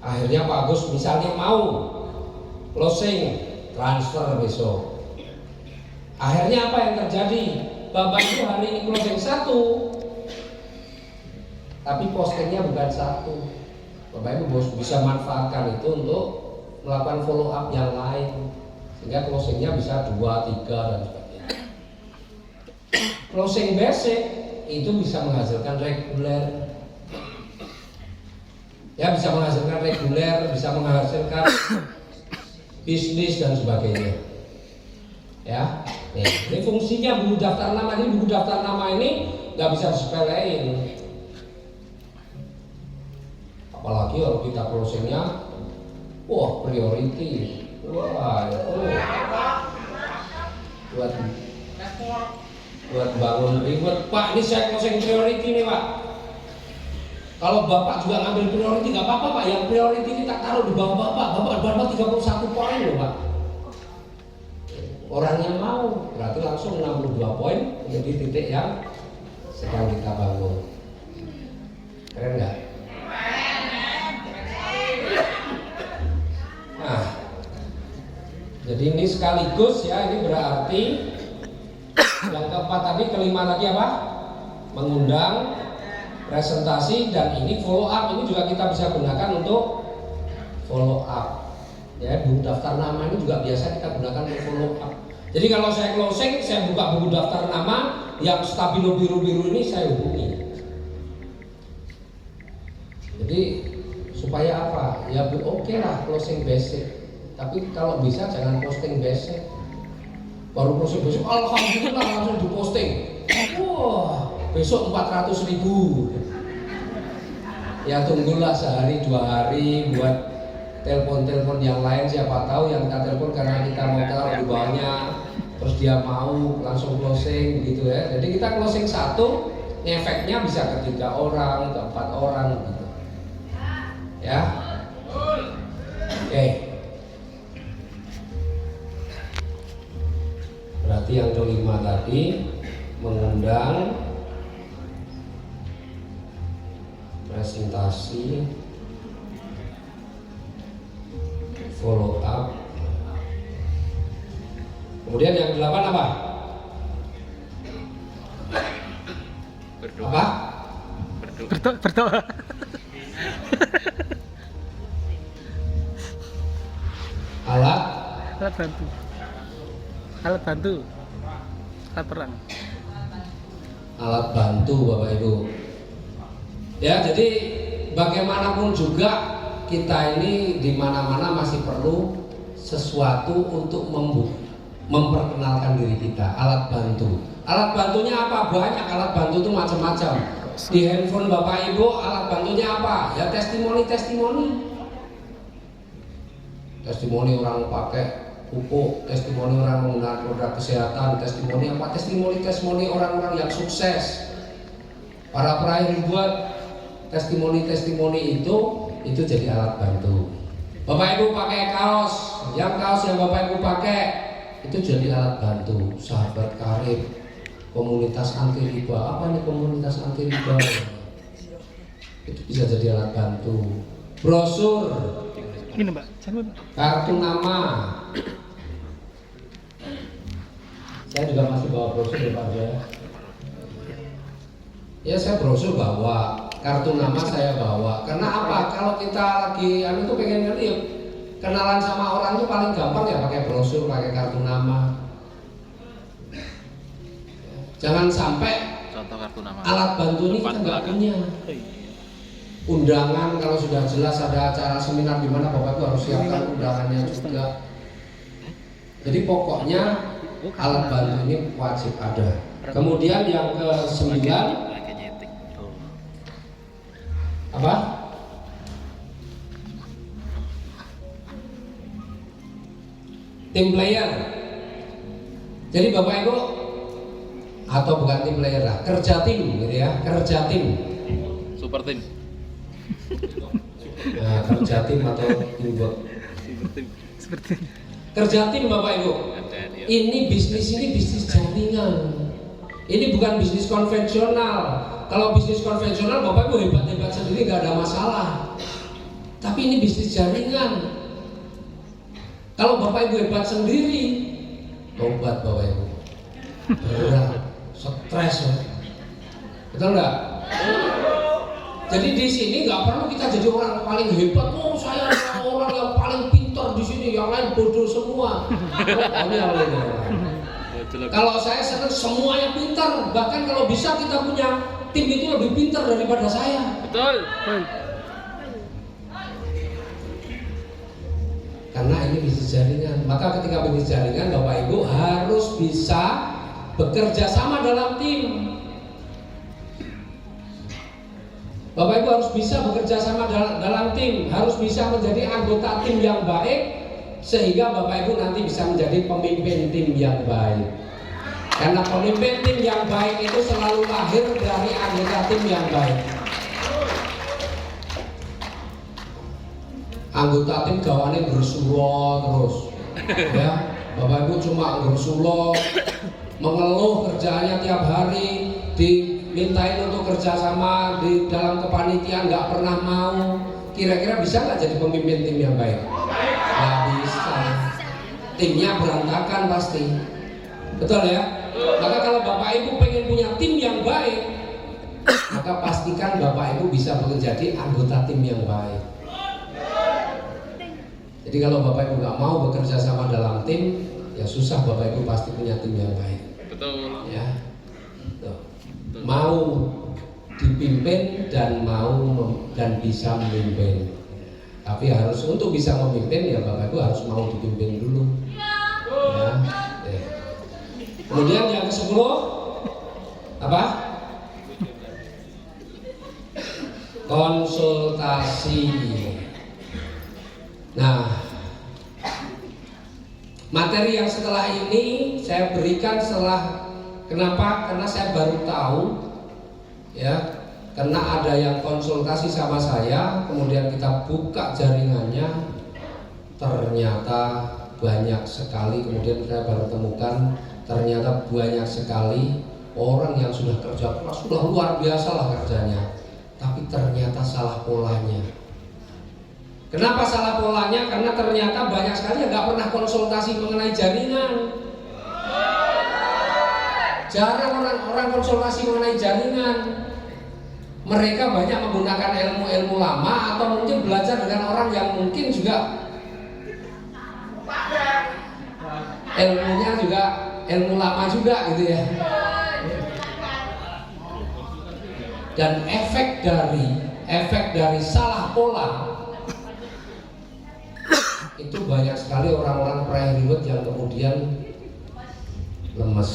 Akhirnya Pak Agus misalnya mau closing, transfer besok. Akhirnya apa yang terjadi? Bapak itu hari ini closing satu, tapi postingnya bukan satu. Bapak Ibu bisa manfaatkan itu untuk melakukan follow up yang lain, sehingga closingnya bisa 2, 3 dan sebagainya. Closing basic itu bisa menghasilkan reguler, ya bisa menghasilkan reguler, bisa menghasilkan bisnis dan sebagainya. Ya, nih, ini fungsinya buku daftar nama. Ini buku daftar nama ini nggak bisa disepelein. Apalagi kalau kita closingnya, wah priority, wah buat bangun reward. Pak, ini saya closing priority nih Pak. Kalau Bapak juga ngambil priority nggak apa-apa Pak, yang priority ini tak taruh di bawah Bapak dapat 31 poin loh Pak. Orangnya mau, berarti langsung 62 poin menjadi titik yang sedang kita bangun. Keren nggak? Nah, jadi ini sekaligus ya, ini berarti yang keempat tadi, kelima tadi apa? Mengundang, presentasi, dan ini follow up. Ini juga kita bisa gunakan untuk follow up. Ya, buku daftar nama ini juga biasa kita gunakan untuk follow up. Jadi kalau saya closing, saya buka buku daftar nama yang stabilo biru-biru ini saya hubungi. Jadi supaya apa? Ya oke lah closing basic. Tapi kalau bisa jangan posting basic. Baru posting besok, alhamdulillah langsung diposting. Wah, besok 400.000. Ya tunggulah sehari 2 hari buat telepon-telepon yang lain, siapa tahu yang kita telepon karena kita mau taruh di bawahnya, terus dia mau langsung closing gitu ya. Jadi kita closing satu, efeknya bisa ke 3 orang, ke 4 orang gitu. Ya. Oke. Berarti yang kelima tadi mengundang, presentasi, follow up. Kemudian yang 8 apa? Berdoa. Apa? Berdoa. Alat Alat bantu. Alat bantu. Alat perang. alat bantu Bapak Ibu. Ya, jadi bagaimanapun juga kita ini di mana-mana masih perlu sesuatu untuk memperkenalkan diri kita. Alat bantu. Alat bantunya apa? Banyak alat bantu itu macam-macam. Di handphone Bapak Ibu alat bantunya apa? Ya testimoni. Testimoni orang pakai pupuk, testimoni orang menggunakan produk kesehatan, testimoni apa? Testimoni orang-orang yang sukses. Para peraih buat testimoni itu jadi alat bantu. Bapak Ibu pakai kaos, yang Bapak Ibu pakai itu jadi alat bantu. Sahabat karib, komunitas anti riba. Apa nih komunitas anti riba? Itu bisa jadi alat bantu. Brosur, Ini Mbak, jangan. kartu nama. Saya juga masih bawa brosur ya Pak ya. Ya saya brosur bawa, kartu nama saya bawa. Karena apa? Kalau kita lagi itu pengen ya, kenalan sama orang itu paling gampang ya pakai brosur, pakai kartu nama. Jangan sampai Contoh kartu nama. alat bantu ini kita nggak punya. Undangan kalau sudah jelas ada acara seminar di mana Bapak Ibu harus siapkan undangannya juga. Jadi pokoknya alat bantu ini wajib ada. Kemudian yang ke-9 apa? Tim player. Jadi Bapak Ibu atau bukan tim player lah, kerja tim gitu ya, kerja tim. Super tim. Nah, kerja tim atau teamwork. Seperti Kerja tim Bapak Ibu. Ini bisnis jaringan. Ini bukan bisnis konvensional. Kalau bisnis konvensional Bapak Ibu hebat-hebat sendiri nggak ada masalah. Tapi ini bisnis jaringan. Kalau Bapak Ibu hebat sendiri, tobat Bapak Ibu. Berat, stres, betul nggak? Jadi di sini nggak perlu kita jadi orang paling hebat. Oh saya orang yang paling pintar di sini, yang lain bodoh semua. Kalau saya senang semuanya pintar. Bahkan kalau bisa kita punya tim itu lebih pintar daripada saya. Betul. Karena ini bisnis jaringan. Maka ketika bisnis jaringan, Bapak Ibu harus bisa bekerja sama dalam tim. Bapak Ibu harus bisa bekerja sama dalam tim, harus bisa menjadi anggota tim yang baik, sehingga Bapak Ibu nanti bisa menjadi pemimpin tim yang baik. Karena pemimpin tim yang baik itu selalu lahir dari anggota tim yang baik. anggota tim gawane bersulo terus, ya. Bapak Ibu cuma bersulo, mengeluh kerjaannya tiap hari, dimintain untuk kerjasama di dalam kepanitiaan nggak pernah mau. Kira-kira bisa nggak jadi pemimpin tim yang baik? Nggak bisa. Timnya berantakan pasti. Betul ya? Maka kalau Bapak Ibu pengen punya tim yang baik, maka pastikan Bapak Ibu bisa menjadi anggota tim yang baik. Jadi kalau Bapak Ibu nggak mau bekerja sama dalam tim, ya susah Bapak Ibu pasti punya tim yang baik. Betul. Ya, tuh. Mau dipimpin dan dan bisa memimpin. Tapi harus untuk bisa memimpin ya Bapak Ibu harus mau dipimpin dulu. Ya. Kemudian yang ke-10 apa? Konsultasi. Nah, materi yang setelah ini saya berikan kenapa? Karena saya baru tahu, ya, karena ada yang konsultasi sama saya, kemudian kita buka jaringannya, ternyata banyak sekali. Kemudian saya baru temukan ternyata banyak sekali orang yang sudah kerja keras, sudah luar biasa lah kerjanya, tapi ternyata salah polanya. Kenapa salah polanya? Karena ternyata banyak sekali yang nggak pernah konsultasi mengenai jaringan. Jarang orang konsultasi mengenai jaringan. Mereka banyak menggunakan ilmu-ilmu lama atau mungkin belajar dengan orang yang mungkin juga ilmunya juga ilmu lama juga gitu ya. Dan efek dari salah pola itu banyak sekali orang-orang prairie yang kemudian lemes.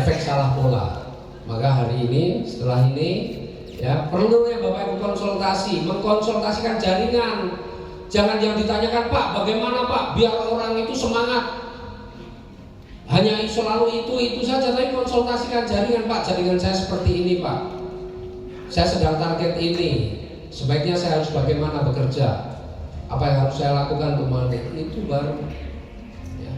Efek salah pola. Maka hari ini, setelah ini, ya perlu ya Bapak Ibu mengkonsultasikan jaringan. Jangan yang ditanyakan, Pak, bagaimana Pak biar orang itu semangat. Hanya selalu itu saja, tapi konsultasikan jaringan, Pak. Jaringan saya seperti ini, Pak. Saya sedang target ini. Sebaiknya saya harus bagaimana bekerja? Apa yang harus saya lakukan untuk memenuhi itu baru. Ya.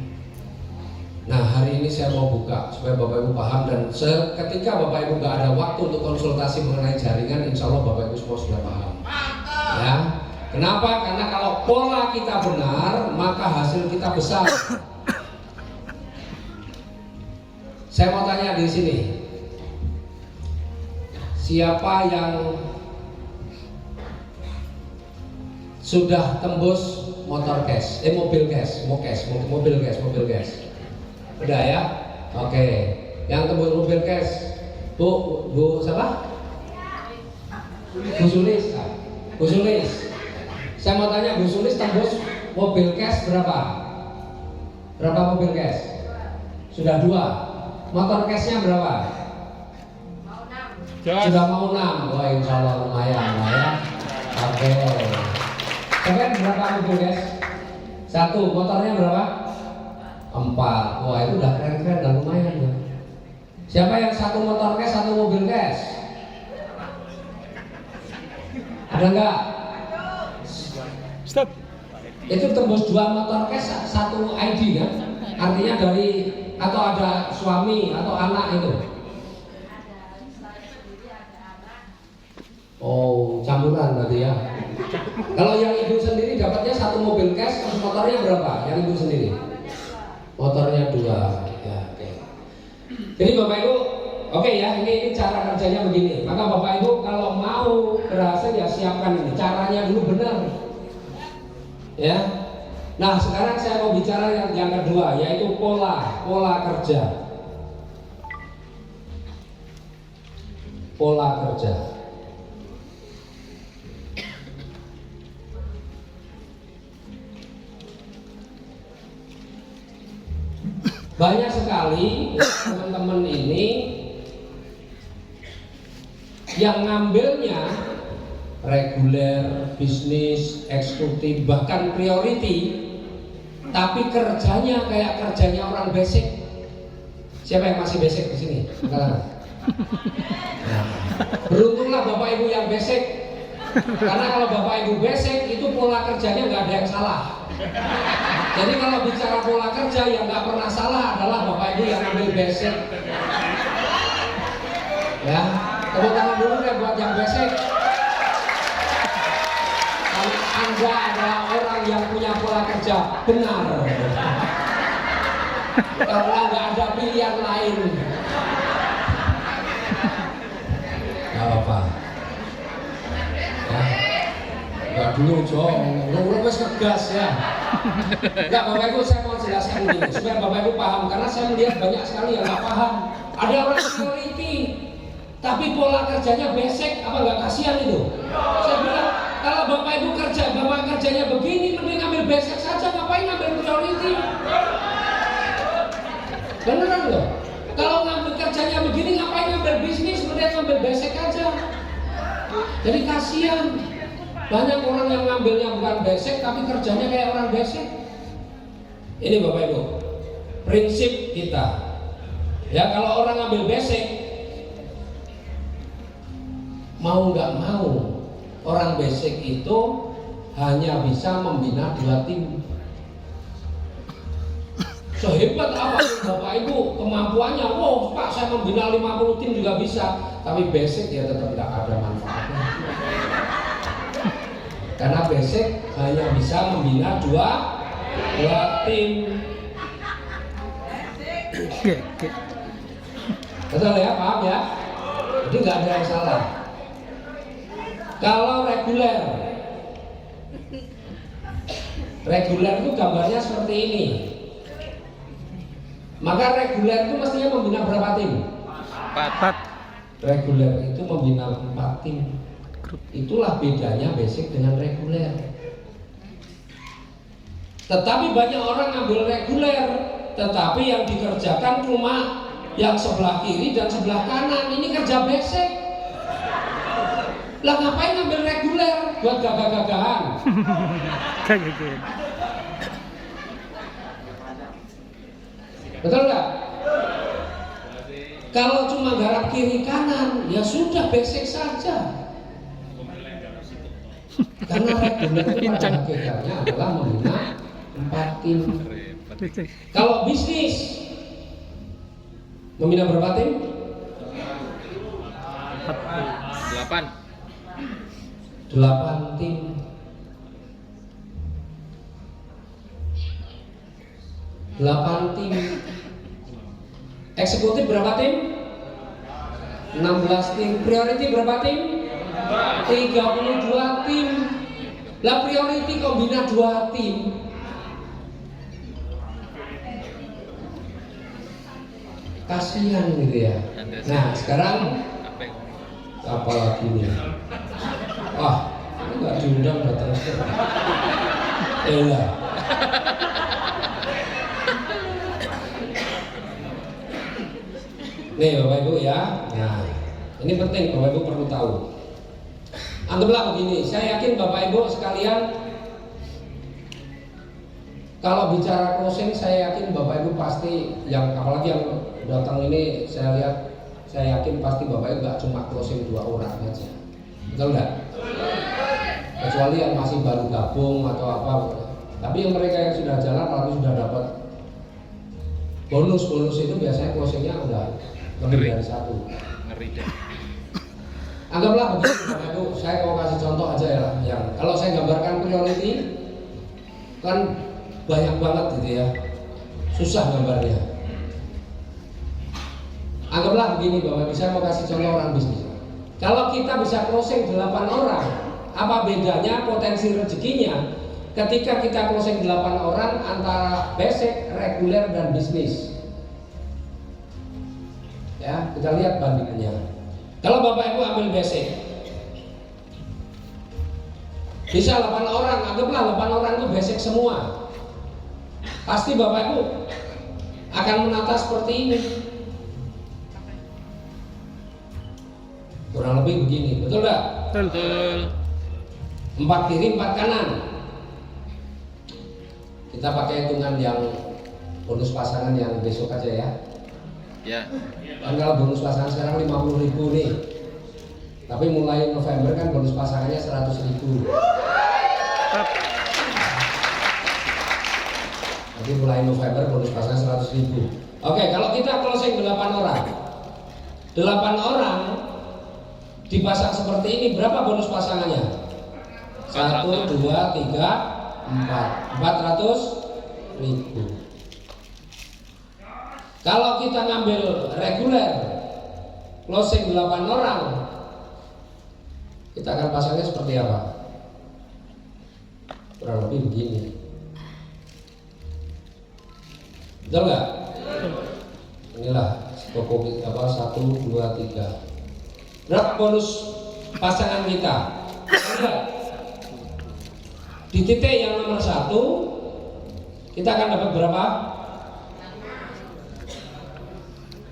Nah, hari ini saya mau buka supaya Bapak Ibu paham, dan ketika Bapak Ibu nggak ada waktu untuk konsultasi mengenai jaringan, insya Allah Bapak Ibu semua sudah paham. Ya. Kenapa? Karena kalau pola kita benar, maka hasil kita besar. Saya mau tanya di sini, siapa yang sudah tembus mobil cash? Udah ya? Oke. Yang tembus mobil cash, Bu siapa? Bu Sulis. Bu Sulis. Saya mau tanya, Bu Sulis tembus mobil cash berapa? Berapa mobil cash? Sudah 2. Motor cashnya berapa? Sudah mau 6. Wah, insya Allah lumayan lah ya. Oke. Kalian berapa mobil cash? 1. Motornya berapa? 4. Wah, itu udah keren-keren dan lumayan ya. Siapa yang 1 motor cash, 1 mobil cash? Ada enggak? Stop. Itu tembus 2 motor cash, 1 ID kan? Artinya dari atau ada suami atau anak itu. Oh, campuran berarti ya. Kalau yang ibu sendiri dapatnya 1 mobil cash, terus motornya berapa? Yang ibu sendiri? Motornya 2. Ya, oke. Jadi Bapak Ibu, oke ya, ini cara kerjanya begini. Maka Bapak Ibu kalau mau berhasil ya siapkan ini. Caranya dulu benar. Ya. Nah, sekarang saya mau bicara yang kedua, yaitu pola kerja. Pola kerja. Banyak sekali teman-teman ini yang ngambilnya reguler, bisnis, eksekutif, bahkan priority, tapi kerjanya kayak kerjanya orang basic. Siapa yang masih basic di sini? Nah, beruntunglah Bapak Ibu yang basic. Karena kalau Bapak Ibu basic itu pola kerjanya nggak ada yang salah. Jadi kalau bicara pola kerja yang nggak pernah salah adalah Bapak Ibu yang ambil basic. Ya, tepuk tangan dulu deh buat yang basic. Anda adalah orang yang punya pola kerja benar. Karena nggak ada pilihan lain. Gak apa-apa. Ya. Gak dulu Jong, lu wes ngegas ya. Enggak Bapak Ibu, saya mau jelaskan ini supaya Bapak Ibu paham, karena saya melihat banyak sekali yang nggak paham. Ada orang security, tapi pola kerjanya basic, apa nggak kasihan itu? Saya bilang kalau Bapak Ibu kerjanya begini, mending ambil basic saja, ngapain ambil priority? Beneran loh. Kalau ngambil kerjanya begini, ngapain ngambil bisnis, mending ngambil basic aja. Jadi kasihan. Banyak orang yang ngambilnya bukan basic, tapi kerjanya kayak orang basic. Ini Bapak Ibu, prinsip kita. Ya kalau orang ngambil basic, mau nggak mau, orang basic itu hanya bisa membina 2 tim. Sehebat apa Bapak Ibu kemampuannya, wow Pak saya membina 50 tim juga bisa, tapi basic ya tetap tidak ada manfaatnya. Karena basic hanya bisa membina 2 tim. Betul ya, paham ya? Jadi nggak ada yang salah. Kalau reguler itu gambarnya seperti ini. Maka reguler itu mestinya membina berapa tim? 4. Reguler itu membina 4 tim. Itulah bedanya basic dengan reguler. Tetapi banyak orang ngambil reguler, tetapi yang dikerjakan cuma yang sebelah kiri dan sebelah kanan. Ini kerja basic. Lah ngapain ngambil reguler? Buat gagah-gagahan. Betul nggak? Kalau cuma garap kiri kanan, ya sudah basic saja. Karena reguler pada hakikatnya adalah membina 4 tim. Kalau bisnis membina berapa tim? 8. 8 tim. 8 tim. Eksekutif berapa tim? 16 tim. Priority berapa tim? 32 tim. Lah priority kombina 2 tim. Kasihan gitu ya. Nah sekarang apa lagi nih? Wah, ini nggak diundang datang. Elah. Nih Bapak Ibu ya. Nah, ini penting Bapak Ibu perlu tahu. Anggaplah begini, saya yakin Bapak Ibu sekalian kalau bicara closing, saya yakin Bapak Ibu pasti yang apalagi yang datang ini saya yakin pasti Bapak Ibu nggak cuma closing 2 orang aja, betul nggak? Kecuali yang masih baru gabung atau apa. Tapi yang mereka yang sudah jalan lalu sudah dapat bonus itu biasanya closingnya udah lebih dari 1. Ngeri deh. Anggaplah begini Bapak Ibu, saya mau kasih contoh aja ya. Yang kalau saya gambarkan priority kan banyak banget gitu ya, susah gambarnya. Anggaplah begini Bapak Ibu, saya mau kasih contoh orang bisnis. Kalau kita bisa closing 8 orang, apa bedanya potensi rezekinya ketika kita closing 8 orang antara basic, reguler, dan bisnis? Ya, kita lihat bandingannya. Kalau Bapak Ibu ambil basic, bisa 8 orang, anggaplah 8 orang itu basic semua. Pasti Bapak Ibu akan menata seperti ini. Kurang lebih begini, betul nggak? Betul. 4 kiri, 4 kanan. Kita pakai hitungan yang bonus pasangan yang besok aja ya. Ya. Kan kalau bonus pasangan sekarang 50.000 nih. Tapi mulai November kan bonus pasangannya 100.000. Jadi mulai November bonus pasangan 100.000. Oke, kalau kita closing 8 orang, 8 orang dipasang seperti ini, berapa bonus pasangannya? 1, 2, 3, 4, 400.000. Kalau kita ngambil reguler closing 8 orang, kita akan pasangnya seperti apa? Kurang lebih begini. Betul nggak? Inilah toko kita apa 1, 2, 3. Berapa bonus pasangan kita? Lihat. Di titik yang nomor 1 kita akan dapat berapa?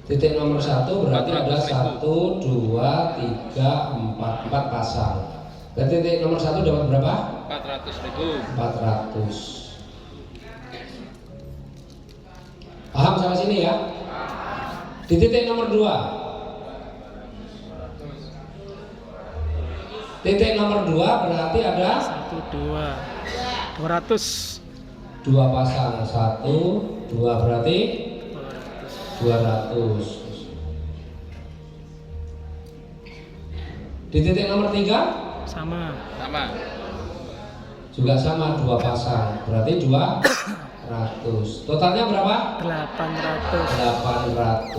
Titik nomor 1 berarti ada 1, 2, 3, 4 pasang. Berarti titik nomor 1 dapat berapa? 400.000. 400. Paham sampai sini ya? Di titik nomor 2. Titik nomor 2 berarti ada 1, 2, 200. 2 pasang. 1, 2 berarti 200. Di titik nomor 3 Sama. juga sama 2 pasang. Berarti 200. Totalnya berapa? 800.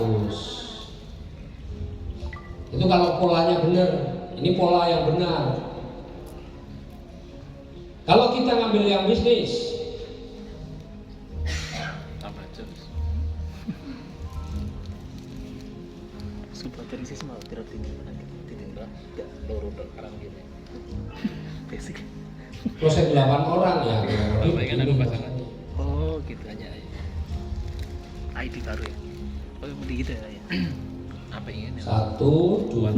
Itu kalau polanya benar. Ini pola yang benar. Kalau kita ngambil yang bisnis, Tambah jus. Sudah dari sisi mau tidak tinggal tidak loro karang gini. Basic. proses 8 orang ya. Bapak kan ada pasangan. Oh gitu aja. ID baru ya. Oh yang gitu ya. Apa ingin? 1, 2,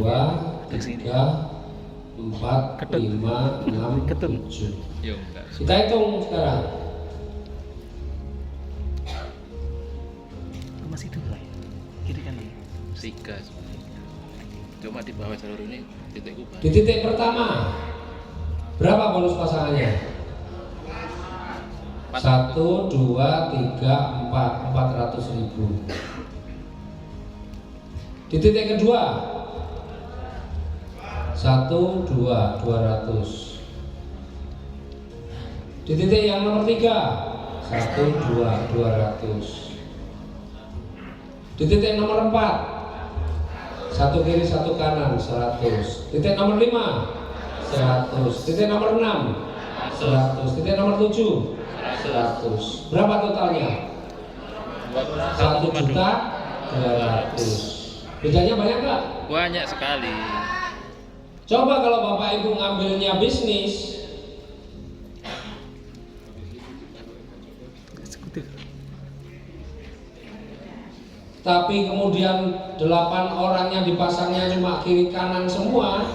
3, 4, 5, 6, 7. Yo enggak. Kita hitung sekarang. Masih dua ya. Kiri kanan. 3 sebenarnya. Cuma di bawah jalur ini titikku Di titik pertama berapa bonus pasangannya? 1, 2, 3, 4, 400.000. Di titik kedua 1, 2, 200. Di titik yang nomor 3 1, 2, 200. Di titik nomor 4 1 kiri 1 kanan 100. Titik nomor 5 100. Titik nomor 6 100. Titik nomor 7 100. Berapa totalnya? 1.200.000. Bedanya banyak nggak? banyak sekali. Coba kalau Bapak Ibu ngambilnya bisnis, Eksekutif. tapi kemudian 8 orangnya dipasangnya cuma kiri kanan semua,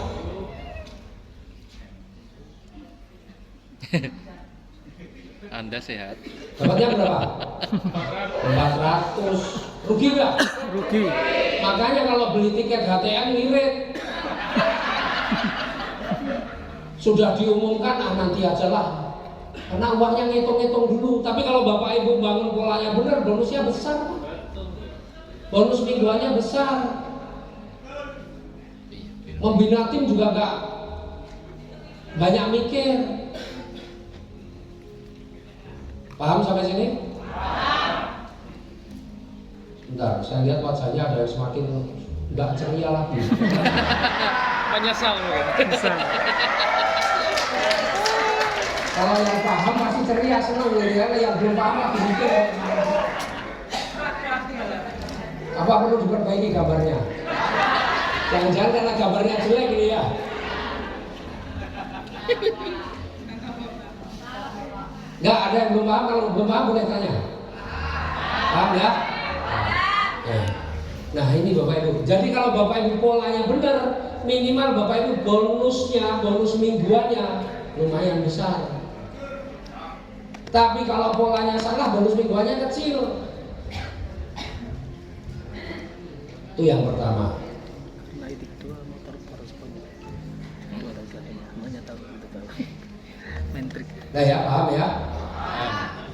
Anda sehat. dapatnya berapa? 400. Rugi nggak? Rugi. Makanya kalau beli tiket HTM ngirit. Sudah diumumkan, nanti aja lah. Karena uangnya ngitung-ngitung dulu. Tapi kalau Bapak Ibu bangun polanya benar, bonusnya besar. Bonus mingguannya besar. Membina tim juga nggak banyak mikir. Paham sampai sini? Bentar, saya lihat wajahnya ada yang semakin nggak ceria lagi. Menyesal mungkin. Bisa. Kalau yang paham masih ceria, senang gitu ya. Yang belum paham lagi mikir. Apa perlu diperbaiki gambarnya? Jangan-jangan karena gambarnya jelek ini ya. Nggak ada yang belum paham. Kalau belum paham boleh tanya. Paham ya? Nah ini Bapak Ibu. Jadi kalau Bapak Ibu polanya benar, minimal Bapak Ibu bonusnya, bonus mingguannya lumayan besar. Tapi kalau polanya salah, bonus mingguannya kecil. Itu yang pertama. Nah ID kedua motor respon. Nah ya, paham ya?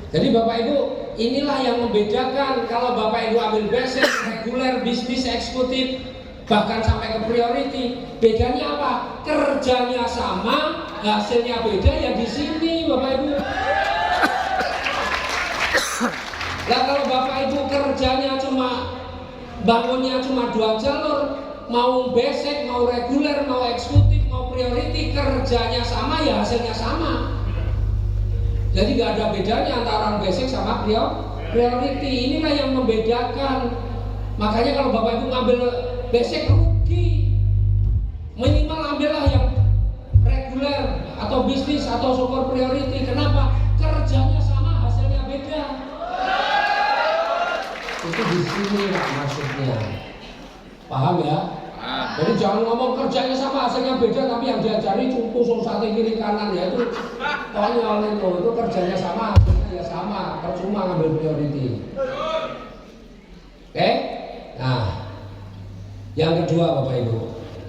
Jadi Bapak Ibu, inilah yang membedakan kalau Bapak Ibu ambil basic, reguler, bisnis, eksekutif, bahkan sampai ke priority. Bedanya apa? Kerjanya sama, hasilnya beda ya di sini Bapak Ibu. Nah kalau Bapak Ibu kerjanya bangunnya cuma 2 jalur, mau basic, mau reguler, mau eksekutif, mau priority, kerjanya sama ya hasilnya sama. Jadi nggak ada bedanya antara orang basic sama priority. Inilah yang membedakan. Makanya kalau Bapak Ibu ngambil basic rugi. Minimal ambillah yang reguler atau bisnis atau super priority. Kenapa? Kerjanya sama, hasilnya beda. Itu di sini lah maksudnya. Paham ya? Jadi jangan ngomong kerjanya sama hasilnya beda tapi yang diajari tusuk sate kiri kanan ya itu konyol itu kerjanya sama hasilnya ya sama, percuma ngambil priority. Oke? Nah, yang kedua Bapak Ibu,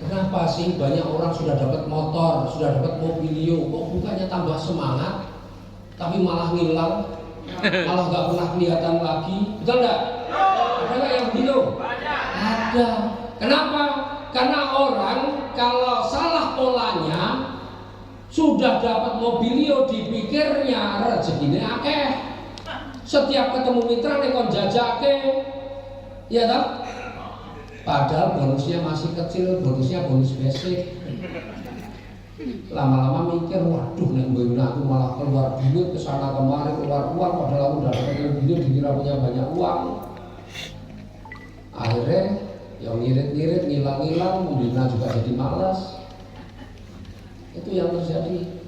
kenapa sih banyak orang sudah dapat motor, sudah dapat mobilio, kok bukannya tambah semangat tapi malah ngilang, malah nggak pernah kelihatan lagi, betul nggak? Ada nggak yang begitu? Ada. Kenapa? Karena orang kalau salah polanya sudah dapat mobilio dipikirnya rezekinya akeh. Setiap ketemu mitra nek kon jajake. Iya toh? Padahal bonusnya masih kecil, bonusnya bonus basic. Lama-lama mikir, waduh nek aku malah keluar duit kesana kemari keluar uang padahal aku udah dapat mobilio dikira punya banyak uang. Akhirnya yang ngirit-ngirit, ngilang-ngilang, membina juga jadi malas. Itu yang terjadi.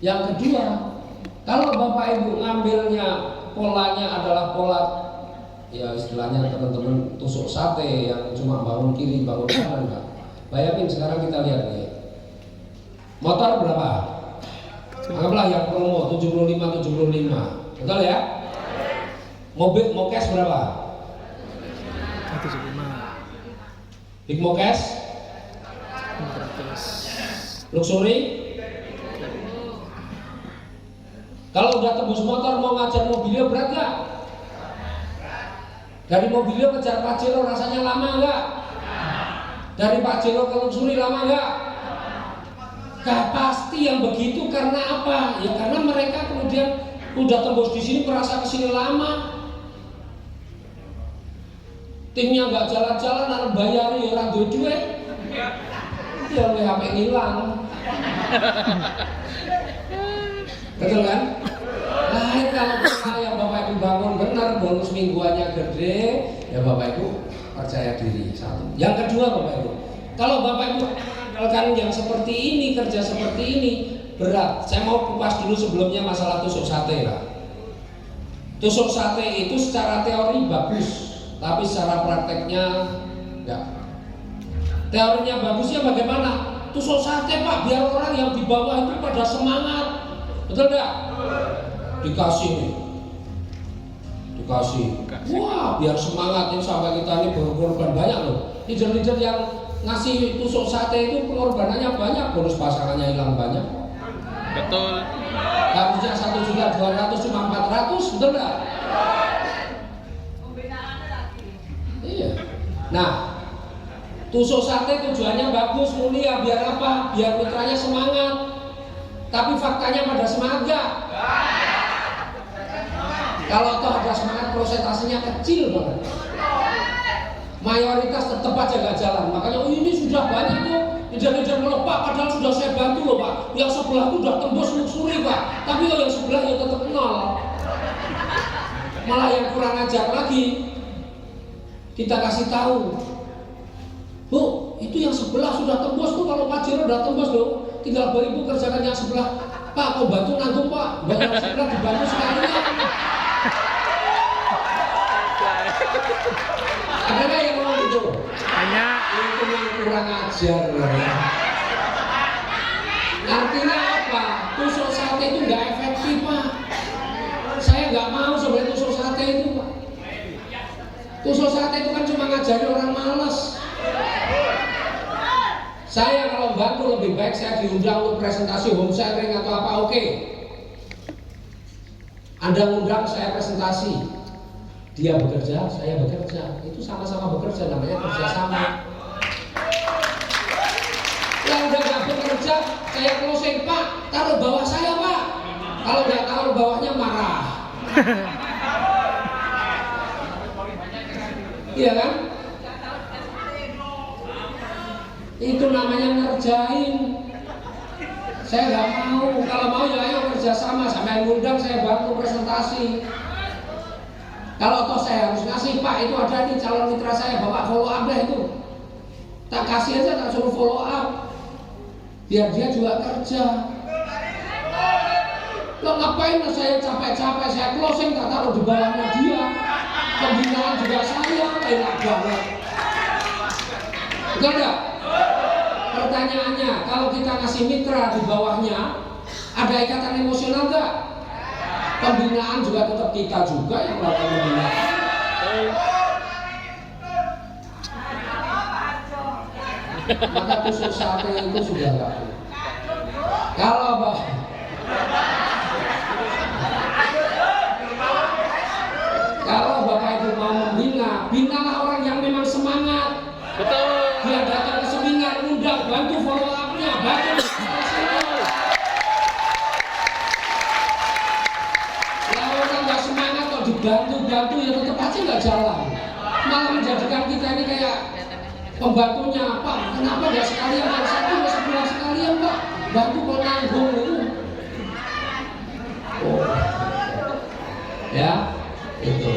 Yang kedua, kalau Bapak Ibu ngambilnya polanya adalah pola ya istilahnya teman-teman tusuk sate yang cuma bangun kiri, bangun kanan kan. Bayangin sekarang kita lihat nih. Motor berapa? Anggaplah yang promo 75. Betul ya? Mobil mau cash berapa? 175. Big Mokes 500. Luxury. Kalau udah tembus motor mau ngajar mobilio berat gak? Dari mobilio kejar Pajero rasanya lama gak? Dari Pajero ke Luxury lama gak? Gak pasti yang begitu. Karena apa? Ya karena mereka kemudian udah tembus di sini merasa kesini lama. Timnya nggak jalan-jalan, harus bayari orang duit, ya oleh HP ngilang, betul kan? Nah kalau yang Bapak Ibu bangun benar, bonus mingguannya gede, ya Bapak Ibu percaya diri satu. Yang kedua Bapak Ibu, kalau Bapak Ibu mengandalkan yang seperti ini, kerja seperti ini berat. Saya mau kupas dulu sebelumnya masalah tusuk sate lah. Tusuk sate itu secara teori bagus. Tapi secara prakteknya enggak. Teorinya bagusnya bagaimana? Tusuk sate Pak, biar orang yang di bawah itu pada semangat. Betul enggak? Dikasih nih. Wah, biar semangat ini sampai kita ini berkorban banyak loh. Leader-leader yang ngasih tusuk sate itu pengorbanannya banyak, bonus pasangannya hilang banyak. Betul. Harusnya 1.200.000 cuma 400, betul enggak? Iya. Nah, tusuk sate tujuannya bagus, mulia, biar apa? Biar mitranya semangat. Tapi faktanya pada semangat gak? Kalau toh ada semangat, prosentasenya kecil banget. Mayoritas tetap aja gak jalan. Makanya ini sudah banyak tuh leader-leader melepak, padahal sudah saya bantu loh Pak. Yang sebelah tuh udah tembus Luxury Pak. Tapi kalau yang sebelah ya tetap nol. Malah yang kurang ajar lagi. Kita kasih tahu, Bu, itu yang sebelah sudah tembus tuh, kalau Pajero udah tembus loh, tinggal 2.000 kerjakan yang sebelah. Pak, kau bantu nanggung Pak, yang sebelah dibantu sekalian. Ada nggak yang ngomong gitu? Banyak. Itu yang kurang ajar ya. Artinya apa? Tusuk sate itu nggak efektif Pak. Saya nggak mau sebenarnya tusuk sate itu Pak. Tusuk sate itu kan cuma ngajari orang malas. Saya kalau bantu lebih baik saya diundang untuk presentasi home sharing atau apa, oke. Anda ngundang, saya presentasi. Dia bekerja, saya bekerja. Itu sama-sama bekerja, namanya kerjasama. Yang udah nggak bekerja, saya closing, Pak, taruh bawah saya, Pak. Kalau nggak taruh bawahnya marah. Iya kan? Itu namanya ngerjain. Saya nggak mau. Kalau mau ya ayo kerjasama. Sampai ngundang saya bantu presentasi. Kalau toh saya harus ngasih, Pak, itu ada nih calon mitra saya, Bapak follow up deh itu. Tak kasih aja, tak suruh follow up. Biar dia juga kerja. Lo ngapain saya capek-capek, saya closing tak taruh di bawahnya dia. Pembinaan juga saya, enak banget. Betul enggak? Pertanyaannya, kalau kita ngasih mitra di bawahnya, ada ikatan emosional enggak? Pembinaan juga tetap kita juga yang melakukan pembinaan. Maka tusuk sate itu sudah enggak. Kalau Bapak Ibu mau membina, binalah orang yang memang semangat. Betul. Dia datang ke seminar, undang, bantu follow up-nya, bantu. Kalau orang nggak semangat kok dibantu ya tetap aja nggak jalan. Malah menjadikan kita ini kayak pembantunya, Pak. Kenapa nggak sekalian yang satu, nggak sebulan sekalian, Pak? Bantu kok nanggung itu. Oh. Ya. Itu.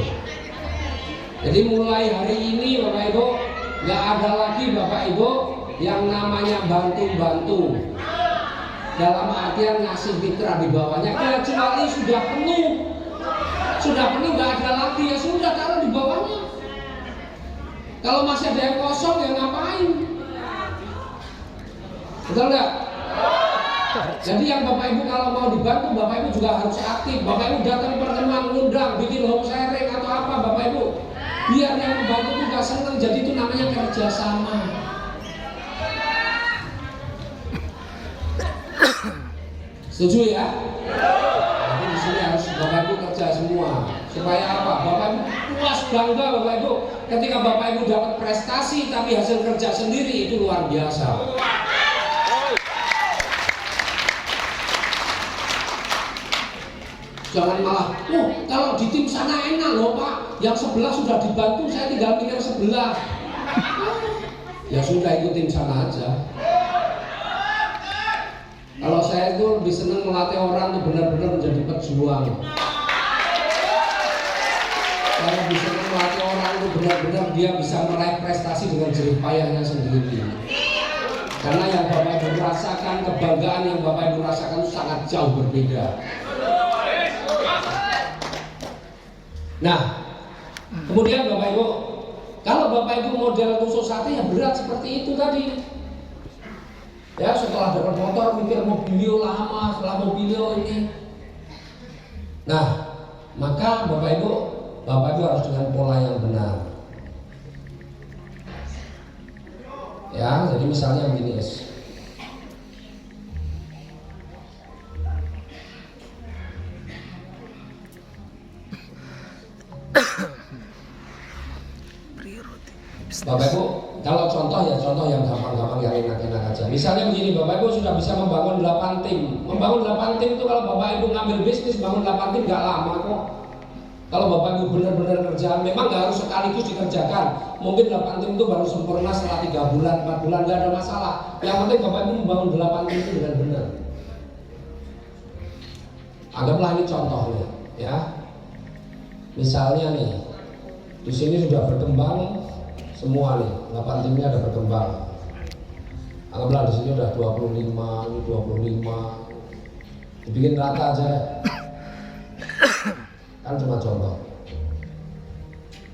Jadi mulai hari ini Bapak Ibu nggak ada lagi Bapak Ibu yang namanya bantu-bantu. Dalam artian ngasih mitra di bawahnya, kecuali sudah penuh nggak ada lagi, ya sudah taruh di bawahnya. Kalau masih ada yang kosong ya ngapain? Betul nggak? Jadi yang Bapak Ibu kalau mau dibantu, Bapak Ibu juga harus aktif. Bapak Ibu datang pertemuan, ngundang, bikin home sharing atau apa, Bapak Ibu. Biar yang membantu juga senang. Jadi itu namanya kerjasama. Setuju ya? Jadi di sini harus Bapak Ibu kerja semua. Supaya apa? Bapak Ibu puas bangga Bapak Ibu. Ketika Bapak Ibu dapat prestasi tapi hasil kerja sendiri itu luar biasa. Jangan malah, kalau di tim sana enak loh Pak, yang sebelah sudah dibantu, saya tinggal pikir sebelah. Ya sudah, ikut tim sana aja. Kalau saya itu lebih senang melatih orang itu benar-benar menjadi pejuang. Saya lebih senang melatih orang itu benar-benar dia bisa meraih prestasi dengan jerih payahnya sendiri. Karena yang Bapak Ibu rasakan, kebanggaan yang Bapak Ibu rasakan itu sangat jauh berbeda. Nah, kemudian Bapak Ibu, kalau Bapak Ibu model tusuk sate yang berat seperti itu tadi, ya setelah dapat motor mikir mobilio lama, setelah mobilio ini. Nah, maka Bapak Ibu harus dengan pola yang benar. Ya, jadi misalnya begini guys. Bapak Ibu, kalau contoh yang gampang-gampang, yang enak-enak aja. Misalnya begini, Bapak Ibu sudah bisa membangun 8 tim. Membangun 8 tim itu kalau Bapak Ibu ngambil bisnis, bangun 8 tim nggak lama kok. Kalau Bapak Ibu benar-benar kerjaan, memang nggak harus sekaligus dikerjakan. Mungkin 8 tim itu baru sempurna setelah 3 bulan, 4 bulan, nggak ada masalah. Yang penting Bapak Ibu membangun 8 tim itu dengan benar. Anggaplah ini contohnya, ya. Misalnya nih, di sini sudah berkembang semua nih, 8 timnya ada berkembang. Anggaplah di sini udah 25, ini 25. Dibikin rata aja. Kan cuma contoh.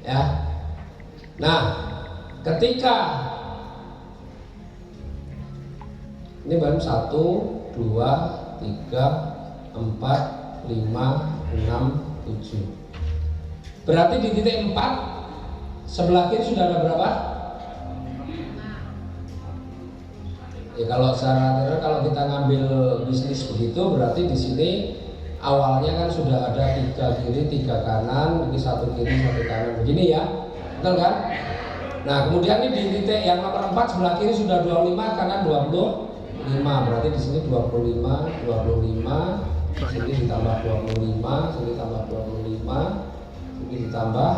Ya. Nah, ketika ini baru 1, 2, 3, 4, 5, 6, 7. Berarti di titik 4 sebelah kiri sudah ada berapa? Ya kalau secara kalau kita ngambil bisnis begitu, berarti di sini awalnya kan sudah ada 3 kiri 3 kanan, ini 1 kiri 1 kanan begini ya, betul kan? Nah kemudian ini di titik yang nomor 4 sebelah kiri sudah 25, kanan 25, berarti di sini 25, sini ditambah 25, sini tambah 25, sini ditambah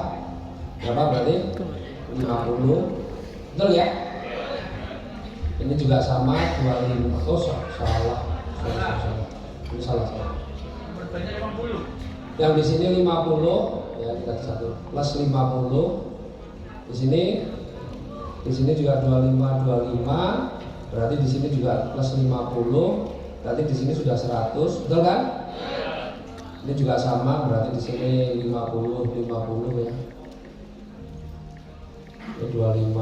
berapa berarti? 50, betul ya? Ini juga sama 25, oh salah. Ini salah. Yang di sini 50 ya, kita satu plus 50. Di sini juga 25, berarti di sini juga plus 50, berarti di sini sudah 100, betul kan? Ini juga sama, berarti di sini 50 ya. Ini 25.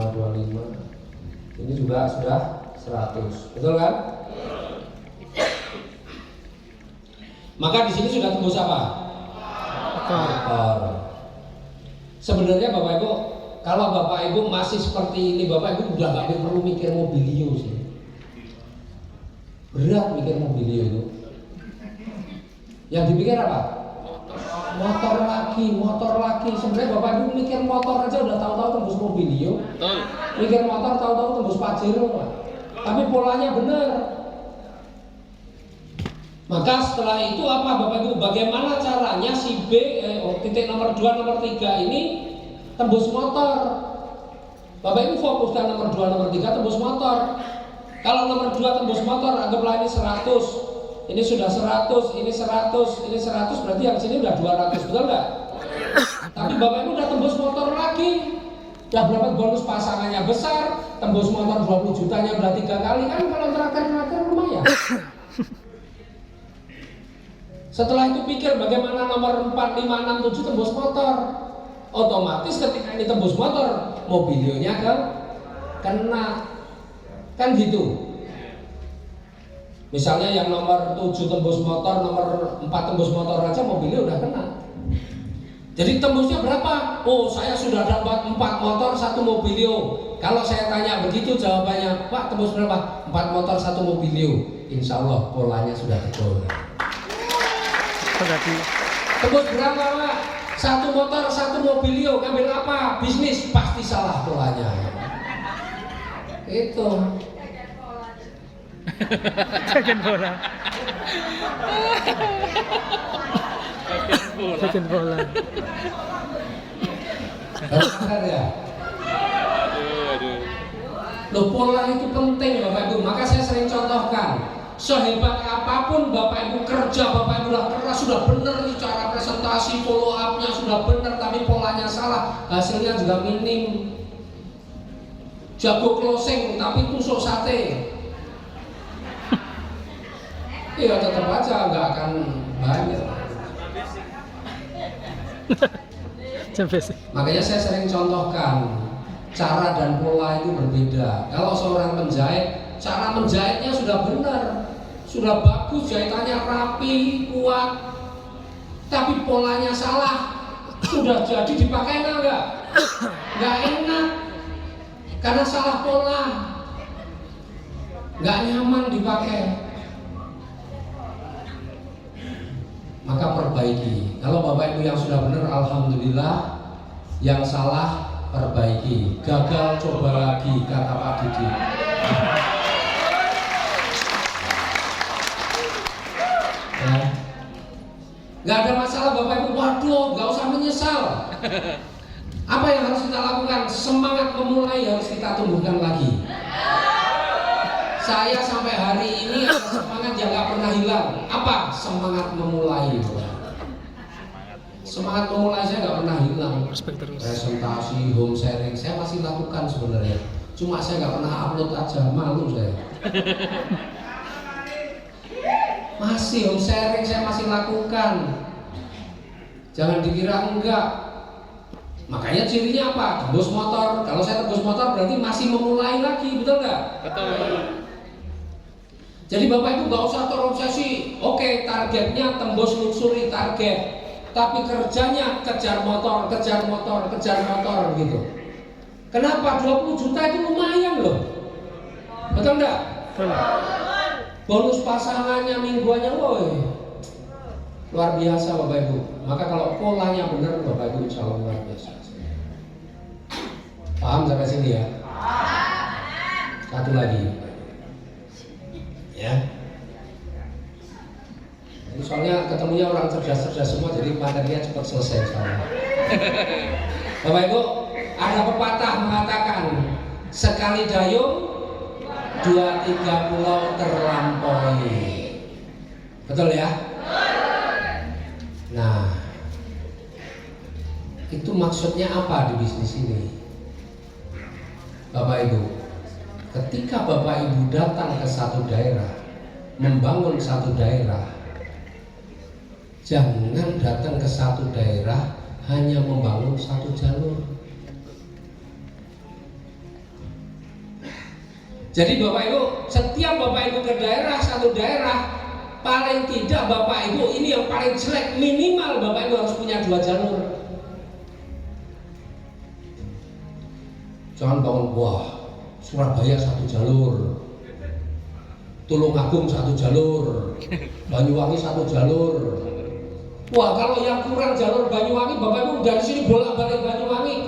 Ini juga sudah 100, betul kan? Maka di sini sudah tembus apa? Ekor. Sebenarnya Bapak Ibu, kalau Bapak Ibu masih seperti ini, Bapak Ibu udah nggak perlu mikir mobilio sih. Berat mikir mobilio itu. Yang dipikir apa? Motor lagi. Sebenarnya Bapak Ibu mikir motor aja udah tahu-tahu tembus mobilio. Mikir motor tahu-tahu tembus Pajero. Tapi polanya benar. Maka setelah itu apa Bapak Ibu? Bagaimana caranya si B titik nomor 2, nomor 3 ini tembus motor? Bapak Ibu fokuskan nomor 2, nomor 3 tembus motor. Kalau nomor 2 tembus motor, anggaplah ini 100. Ini sudah 100, ini 100, ini 100, berarti yang sini udah 200, betul nggak? Tapi Bapak Ibu udah tembus motor lagi. Udah berapa bonus pasangannya besar, tembus motor 20 jutanya udah 3 kali, kan kalau terakhir lumayan. Setelah itu pikir bagaimana nomor 4, 5, 6, 7 tembus motor. Otomatis ketika ini tembus motor, mobilionya kena. Kan gitu. Misalnya yang nomor 7 tembus motor, nomor 4 tembus motor aja mobilnya udah kena. Jadi tembusnya berapa? Oh, saya sudah dapat 4 motor, 1 mobilio. Kalau saya tanya begitu jawabannya, Pak tembus berapa? 4 motor, 1 mobilio. Insya Allah polanya sudah betul. Tembus berapa Pak? 1 motor, 1 mobilio. Ngambil apa? Bisnis. Pasti salah polanya. Itu. Jajan bola. Jajan bola. Benar ya? Loh, pola itu penting Bapak Ibu. Maka saya sering contohkan. Sehebat apapun Bapak Ibu kerja, Bapak Ibu udah keras, sudah benar nih cara presentasi, follow up-nya sudah benar, tapi polanya salah, hasilnya juga minim. Jago closing tapi tusuk sate. Iya tetap aja nggak akan banyak. Makanya saya sering contohkan cara dan pola itu berbeda. Kalau seorang penjahit, cara menjahitnya sudah benar, sudah bagus, jahitannya rapi, kuat, tapi polanya salah, sudah jadi dipakai enggak? Nggak enak, karena salah pola, nggak nyaman dipakai. Maka perbaiki. Kalau Bapak Ibu yang sudah benar, alhamdulillah. Yang salah perbaiki. Gagal coba lagi, kata Pak Didi. Ya. Gak ada masalah Bapak Ibu. Waduh, gak usah menyesal. Apa yang harus kita lakukan? Semangat memulai harus kita tumbuhkan lagi. Saya sampai hari ini ada semangat yang gak pernah hilang. Apa? Semangat memulai. Semangat memulai saya gak pernah hilang. Presentasi, home sharing, saya masih lakukan sebenarnya. Cuma saya gak pernah upload aja, malu saya. Masih home sharing saya masih lakukan. Jangan dikira enggak. Makanya cirinya apa? Tembus motor. Kalau saya tembus motor berarti masih memulai lagi, betul nggak? Betul. Jadi Bapak Ibu nggak usah terobsesi. Oke, targetnya tembus luxury target, tapi kerjanya kejar motor gitu. Kenapa? 20 juta itu lumayan loh. Betul nggak? Bonus pasangannya mingguannya, woi. luar biasa Bapak Ibu. Maka kalau polanya benar Bapak Ibu insya Allah luar biasa. Paham sampai sini ya? Satu lagi, ya. Ini soalnya ketemunya orang cerdas-cerdas semua, jadi materinya cepat selesai soalnya. Bapak Ibu, ada pepatah mengatakan sekali dayung 2-3 pulau terlampaui. Betul ya? Nah, itu maksudnya apa di bisnis ini? Bapak Ibu, ketika Bapak Ibu datang ke satu daerah, membangun satu daerah, jangan datang ke satu daerah hanya membangun satu jalur. Jadi Bapak Ibu, setiap Bapak Ibu ke daerah, satu daerah, paling tidak Bapak Ibu, ini yang paling jelek, minimal Bapak Ibu harus punya 2 jalur. Jangan bangun, wah Surabaya 1 jalur, Tulungagung 1 jalur, Banyuwangi 1 jalur. Wah kalau yang kurang jalur Banyuwangi, Bapak Ibu dari sini bolak-balik Banyuwangi